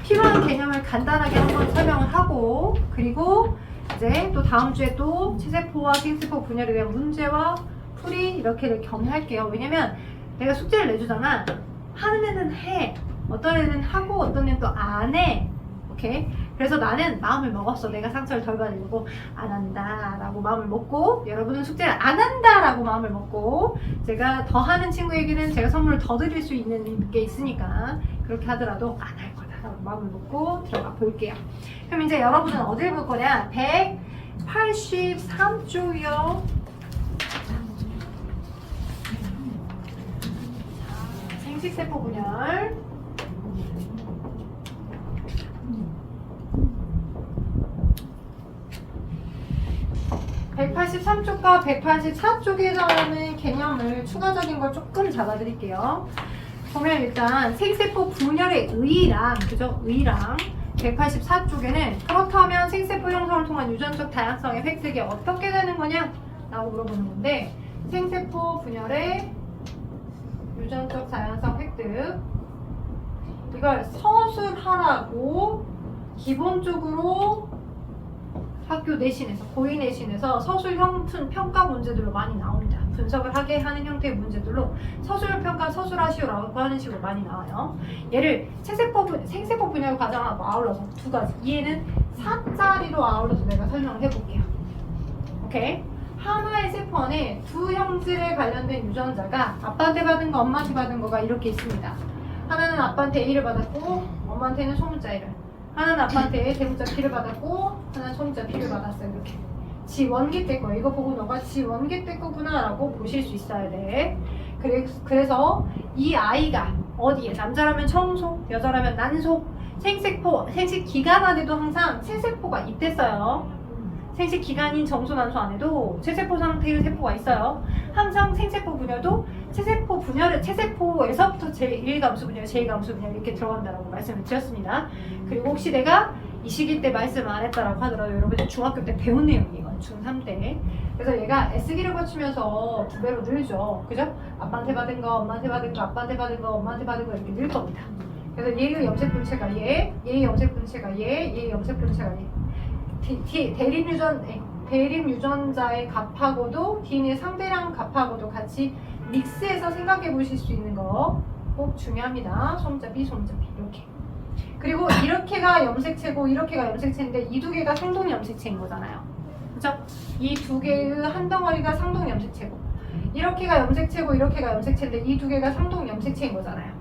필요한 개념을 간단하게 한번 설명을 하고, 그리고 이제 또 다음 주에 또 체세포와 생세포 분열에 대한 문제와 풀이 이렇게를 겸할게요. 왜냐면 내가 숙제를 내주잖아. 하는 애는 해. 어떤 애는 하고 어떤 애는 또 안 해. 오케이? 그래서 나는 마음을 먹었어. 내가 상처를 덜 받으려고 안 한다 라고 마음을 먹고, 여러분은 숙제를 안 한다 라고 마음을 먹고, 제가 더 하는 친구에게는 제가 선물을 더 드릴 수 있는 게 있으니까 그렇게 하더라도 안 할 거다 라고 마음을 먹고 들어가 볼게요. 그럼 이제 여러분은 어디를 볼 거냐? 183쪽이요. 생식세포 분열. (183쪽과) (184쪽에) 해당하는 개념을 추가적인 걸 조금 잡아드릴게요. 보면 일단 생세포 분열의 의의랑, 그죠? 의의랑 184쪽에는 그렇다면 생세포 형성을 통한 유전적 다양성의 획득이 어떻게 되는 거냐? 라고 물어보는 건데, 생세포 분열의 유전적 다양성 획득, 이걸 서술하라고 기본적으로 학교 내신에서, 고위 내신에서 서술 평가 문제들로 많이 나옵니다. 분석을 하게 하는 형태의 문제들로 서술 평가, 서술하시오라고 하는 식으로 많이 나와요. 얘를 생세포 분열 과정하고 아울러서 두 가지. 얘는 4짜리로 아울러서 내가 설명을 해볼게요. 오케이? 하나의 세포 안에 두 형질에 관련된 유전자가 아빠한테 받은 거, 엄마한테 받은 거가 이렇게 있습니다. 하나는 아빠한테 A를 받았고, 엄마한테는 소문자 A를. 하나는 아빠한테 대문자 B를 받았고, 하나는 소문자 B를 받았어요. 이렇게. 지 원기 때 거. 이거 보고 너가 지 원기 때 거구나 라고 보실 수 있어야 돼. 그래서 이 아이가 어디에? 남자라면 청소, 여자라면 난소, 생식 기간 안에도 항상 체세포가 있댔어요. 생식 기간인 정수 난소 안에도 체세포 상태의 세포가 있어요. 항상 생세포 분열도 체세포에서부터 제1감수 분열, 제2감수 분열 이렇게 들어간다라고 말씀을 드렸습니다. 그리고 혹시 내가 이 시기 때 말씀 안 했다라고 하더라도 여러분이 중학교 때 배운 내용이에요. 중3 때. 그래서 얘가 S기를 거치면서 2배로 늘죠. 그죠? 아빠한테 받은 거, 엄마한테 받은 거, 아빠한테 받은 거, 엄마한테 받은 거 이렇게 늘 겁니다. 그래서 얘의 염색 분체가 얘의 염색 분체가 얘의 염색 분체가 대립 유전자의 값하고도 DNA 상대량 값하고도 같이 믹스해서 생각해 보실 수 있는 거 꼭 중요합니다. 소문자 B, 소문자 B 이렇게. 그리고 이렇게가 염색체고 이렇게가 염색체인데 이 두 개가 상동 염색체인 거잖아요. 그죠? 이 두 개의 한 덩어리가 상동 염색체고 이렇게가 염색체고 이렇게가 염색체인데 이 두 개가 상동 염색체인 거잖아요.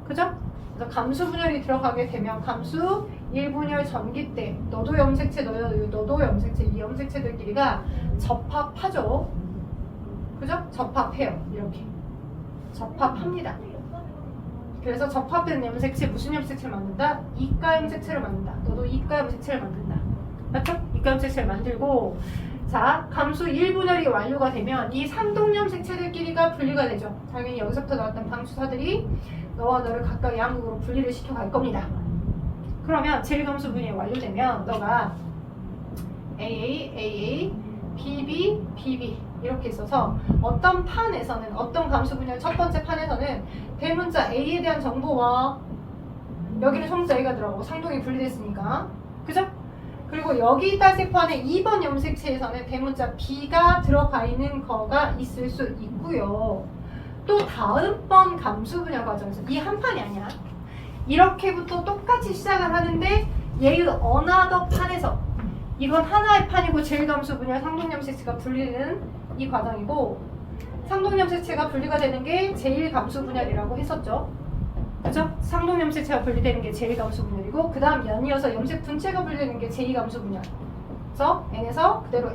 그죠? 그래서 감수 분열이 들어가게 되면 감수 1분열 전기 때 너도 염색체 너도 염색체 이 염색체들끼리가 접합하죠. 그죠? 접합해요. 이렇게 접합합니다. 그래서 접합된 염색체 무슨 염색체를 만든다? 이가 염색체를 만든다. 너도 이가 염색체를 만든다. 맞죠? 이가 염색체를 만들고 자 감수 1분열이 완료가 되면 이 상동 염색체들끼리가 분리가 되죠. 당연히 여기서부터 나왔던 방추사들이 너와 너를 각각 양극으로 분리를 시켜갈 겁니다. 그러면 제일감수 분열이 완료되면 너가 AA, BB, BB 이렇게 있어서 어떤 판에서는 어떤 감수 분열 첫 번째 판에서는 대문자 A에 대한 정보와 여기는 소문자 A가 들어가고 상동이 분리됐으니까 그죠? 그리고 여기 딸세포 안에 2번 염색체에서는 대문자 B가 들어가 있는 거가 있을 수 있고요. 또 다음번 감수 분열 과정에서 이 한 판이 아니야. 이렇게부터 똑같이 시작을 하는데 얘의 어나더 판에서 이건 하나의 판이고 제일감수 분열 상동염색체가 분리되는 이 과정이고 상동염색체가 분리가 되는 게 제일감수 분열이라고 했었죠. 그죠? 상동염색체가 분리되는 게 제일감수 분열이고 그 다음 연이어서 염색 분체가 분리되는 게 제2감수 분열. 그래서 N에서 그대로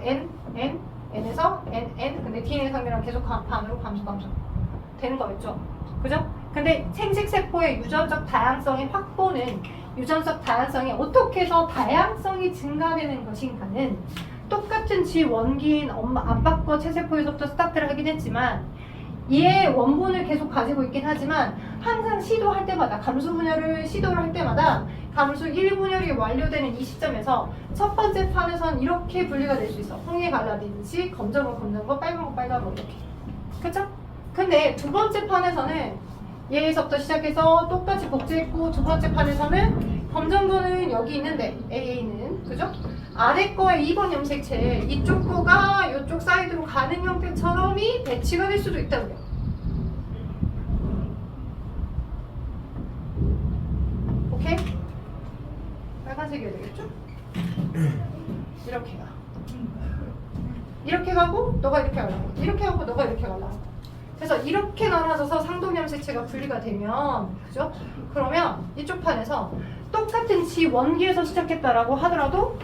N에서 N 근데 DNA 상대랑 계속 반으로 감수 되는 거였죠. 그죠? 근데 생식세포의 유전적 다양성의 확보는 유전적 다양성이 어떻게 해서 다양성이 증가되는 것인가는 똑같은 지 원기인 암박거 체세포에서부터 스타트를 하긴 했지만 얘의 원본을 계속 가지고 있긴 하지만 항상 시도할 때마다 감수 분열을 시도를 할 때마다 감수 1분열이 완료되는 이 시점에서 첫 번째 판에선 이렇게 분리가 될 수 있어. 홍해 갈라디듯이 검정 거 검정 거 빨간 거 빨간 거 이렇게. 그쵸? 근데 두 번째 판에서는 얘에서부터 시작해서 똑같이 복제했고 두 번째 판에서는 검정 거는 여기 있는데 AA는 그죠? 아래 거의 2번 염색체 이쪽 거가 이쪽 사이드로 가는 형태처럼이 배치가 될 수도 있다고요. 오케이? 빨간색이어야 되겠죠? 이렇게 가. 이렇게 가고 너가 이렇게 가려고 이렇게 하고 너가 이렇게 가려고 그래서 이렇게 나눠져서 상동염색체가 분리가 되면 그죠? 그러면 이쪽 판에서 똑같은 지 원기에서 시작했다라고 하더라도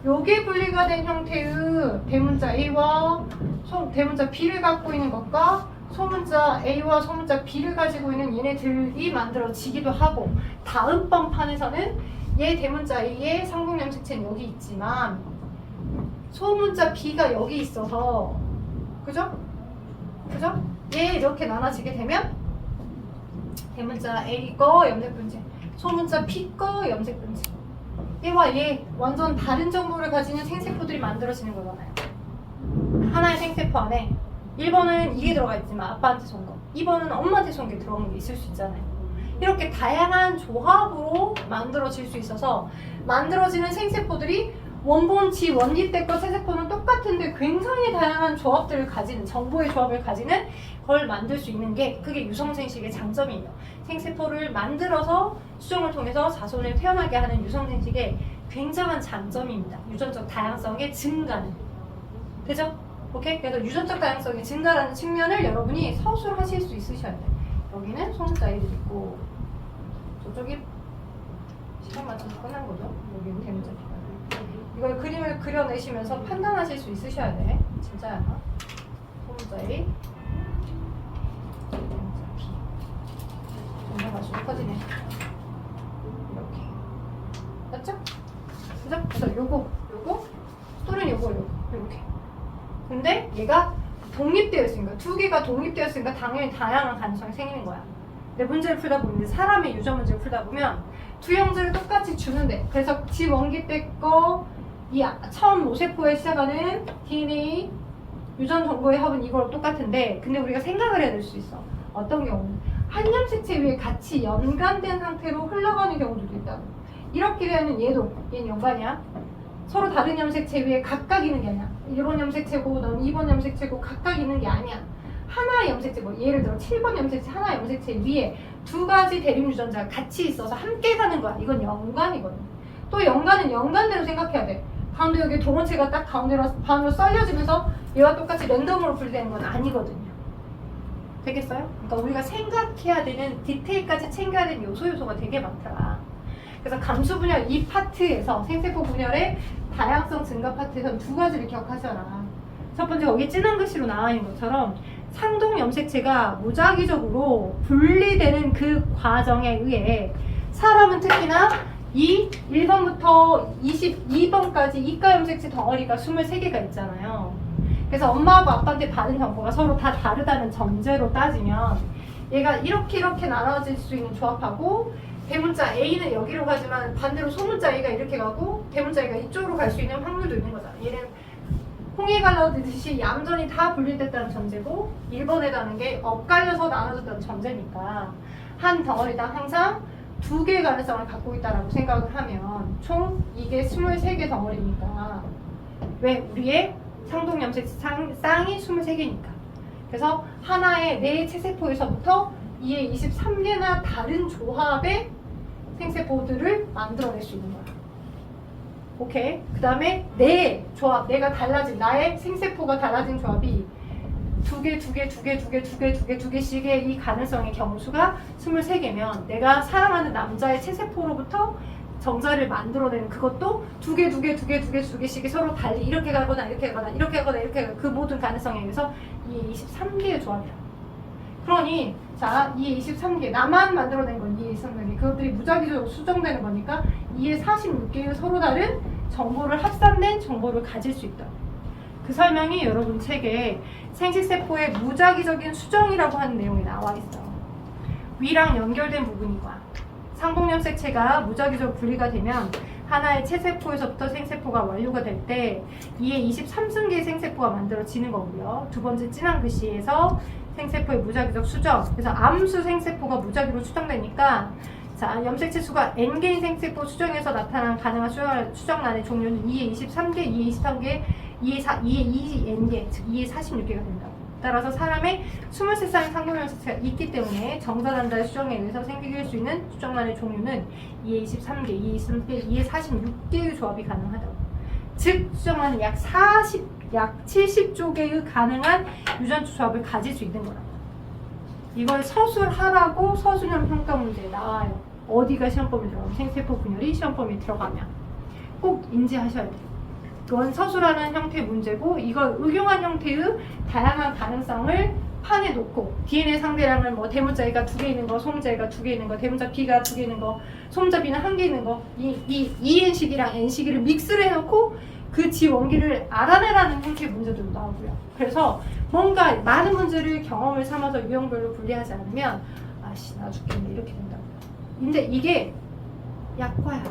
요게 분리가 된 형태의 대문자 A와 대문자 B를 갖고 있는 것과 소문자 A와 소문자 B를 가지고 있는 얘네들이 만들어지기도 하고 다음번 판에서는 얘 대문자 A의 상동염색체는 여기 있지만 소문자 B가 여기 있어서 그죠? 그죠? 얘 이렇게 나눠지게 되면 대문자 A 거 염색분체 소문자 B 거 염색분체 얘와 얘 완전 다른 정보를 가지는 생세포들이 만들어지는 거잖아요. 하나의 생세포 안에 1번은 이게 들어가 있지만 아빠한테 쏜 거 2번은 엄마한테 쏜 게 들어간 게 있을 수 있잖아요. 이렇게 다양한 조합으로 만들어질 수 있어서 만들어지는 생세포들이 원본 지 원기 때과 생세포는 똑같은데 굉장히 다양한 조합들을 가지는 정보의 조합을 가지는 걸 만들 수 있는 게 그게 유성생식의 장점이에요. 생세포를 만들어서 수정을 통해서 자손을 태어나게 하는 유성생식의 굉장한 장점입니다. 유전적 다양성의 증가는. 되죠? 오케이? 그래서 유전적 다양성의 증가라는 측면을 여러분이 서술하실 수 있으셔야 돼요. 여기는 소문자 A들이 있고 저쪽이 시간 맞춰서 끝난 거죠. 여기는 대문자 B가. 이걸 그림을 그려내시면서 판단하실 수 있으셔야 돼. 진짜야. 소문자 A 정말 맛이 커지네. 이렇게. 맞죠? 그죠? 그래서 요거 스토리는 요거 이렇게. 근데 얘가 독립되어 있으니까 두 개가 독립되었으니까 당연히 다양한 가능성이 생기는 거야. 근데 문제를 풀다 보면 사람의 유전 문제를 풀다 보면 두 형제를 똑같이 주는데 그래서 지 원기 때 거 이 처음 모세포에 시작하는 DNA 유전 정보의 합은 이거랑 똑같은데 근데 우리가 생각을 해야 될 수 있어. 어떤 경우는 한 염색체 위에 같이 연관된 상태로 흘러가는 경우들도 있다. 이렇게 되면 얘는 연관이야. 서로 다른 염색체 위에 각각 있는 게 아니야. 1번 염색체고 넌 2번 염색체고 각각 있는 게 아니야. 하나의 염색체, 뭐 예를 들어 7번 염색체 하나의 염색체 위에 두 가지 대립 유전자가 같이 있어서 함께 가는 거야. 이건 연관이거든. 또 연관은 연관대로 생각해야 돼. 가운데 여기 동원체가 딱 가운데로 반으로 썰려지면서 얘와 똑같이 랜덤으로 분리되는 건 아니거든요. 되겠어요? 그러니까 우리가 생각해야 되는 디테일까지 챙겨야 되는 요소가 되게 많더라. 그래서 감수 분열 이 파트에서 생세포 분열의 다양성 증가 파트에서는 두 가지를 기억하셔라. 첫 번째, 거기 진한 글씨로 나와 있는 것처럼 상동 염색체가 무작위적으로 분리되는 그 과정에 의해 사람은 특히나 이 1번부터 22번까지 이가 염색체 덩어리가 23개가 있잖아요. 그래서 엄마하고 아빠한테 받은 정보가 서로 다 다르다는 전제로 따지면 얘가 이렇게 나눠질 수 있는 조합하고 대문자 A는 여기로 가지만 반대로 소문자 A가 이렇게 가고 대문자 A가 이쪽으로 갈 수 있는 확률도 있는 거잖아. 얘는 홍해 갈라지듯이 얌전히 다 분리됐다는 전제고 1번에다는 게 엇갈려서 나눠졌다는 전제니까 한 덩어리당 항상 2개의 가능성을 갖고 있다라고 생각을 하면 총 이게 23개 덩어리니까 왜? 우리의 상동 염색 쌍이 23개니까. 그래서 하나의 내 체세포에서부터 이에 23개나 다른 조합의 생세포들을 만들어낼 수 있는 거야. 오케이? 그 다음에 내 조합, 내가 달라진, 나의 생세포가 달라진 조합이 두 개씩의 이 가능성의 경우수가 23개면 내가 사랑하는 남자의 체세포로부터 정자를 만들어내는 그것도 두 개씩이 서로 달리 이렇게 가거나 그 모든 가능성에 의해서 이 23개의 조합이야. 그러니 자, 이 23개 나만 만들어낸 건 이 23개 그것들이 무작위적으로 수정되는 거니까 이에 46개의 서로 다른 정보를 합산된 정보를 가질 수 있다. 그 설명이 여러분 책에 생식세포의 무작위적인 수정이라고 하는 내용이 나와 있어. 위랑 연결된 부분이과 상동염색체가 무작위적으로 분리가 되면 하나의 체세포에서부터 생세포가 완료가 될 때 이에 23승계의 생세포가 만들어지는 거고요. 두 번째 진한 글씨에서 생세포의 무작위적 수정. 그래서 암수 생세포가 무작위로 수정되니까 자, 염색체 수가 N개인 생세포 수정에서 나타난 가능한 수정란의 종류는 2에 23개, 2에 23개, 2에 2N개, 즉 2에 46개가 된다. 따라서 사람의 23쌍의 상동염색체가 있기 때문에 정자단자의 수정에 의해서 생길 수 있는 수정란의 종류는 2에 23개, 2에 23개, 2에 46개의 조합이 가능하다고. 즉 수정란은 약 70조 개의 가능한 유전자 조합을 가질 수 있는 거라고. 이걸 서술하라고 서술형 평가 문제에 나와요. 어디가 시험 범위에 들어가면 생세포 분열이 시험 범위에 들어가면 꼭 인지하셔야 돼요. 그건 서술하는 형태의 문제고 이걸 응용한 형태의 다양한 가능성을 판에 놓고 DNA 상대량을 뭐 대문자 A가 2개 있는 거, 소문자 A가 2개 있는 거, 대문자 B가 2개 있는 거, 소문자 B는 1개 있는 거, 이 N식이랑 N식이를 믹스를 해놓고 그 지원기를 알아내라는 형태의 문제도 나오고요. 그래서 뭔가 많은 문제를 경험을 삼아서 유형별로 분리하지 않으면 아씨 나 죽겠네 이렇게 된다고요. 근데 이게 약과야.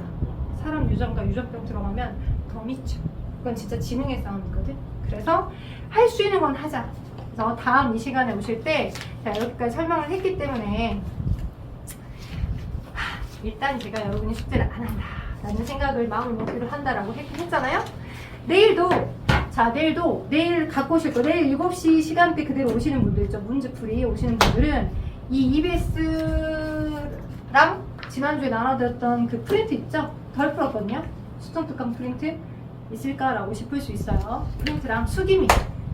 사람 유전과 유전병 들어가면 더 미쳐. 그건 진짜 지능의 싸움이거든. 그래서 할 수 있는 건 하자. 그래서 다음 이 시간에 오실 때 자, 여기까지 설명을 했기 때문에 일단 제가 여러분이 숙제를 안 한다 라는 생각을 마음을 먹기로 한다라고 했잖아요. 내일도 내일 갖고 오실 거 내일 7시 시간대 그대로 오시는 분들 있죠. 문제풀이 오시는 분들은 이 EBS랑 지난주에 나눠드렸던 그 프린트 있죠? 덜 풀었거든요. 수정 특강 프린트 있을까라고 싶을 수 있어요. 프린트랑 수기미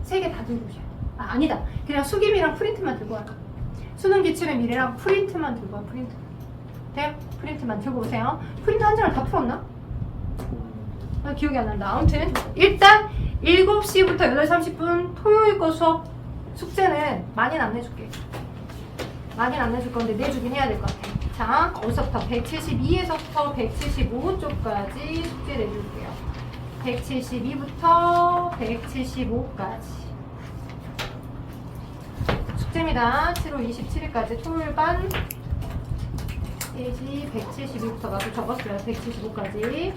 3개 다 들고 오셔요. 아니다. 그냥 수기미랑 프린트만 들고 와요. 수능 기출의 미래랑 프린트만 들고 와. 돼요? 프린트만 들고 오세요. 프린트 한 장을 다 풀었나? 기억이 안 난다. 아무튼 일단 7시부터 8시 30분 토요일 거 수업 숙제는 많이는 안 내줄게. 많이는 안 내줄 건데 내주긴 해야 될 것 같아. 자, 어디서부터? 172에서부터 175 쪽까지 숙제 내줄게요. 172부터 175까지 숙제입니다. 7월 27일까지 토요일 반 페이지 172부터 나도 적었어요. 175까지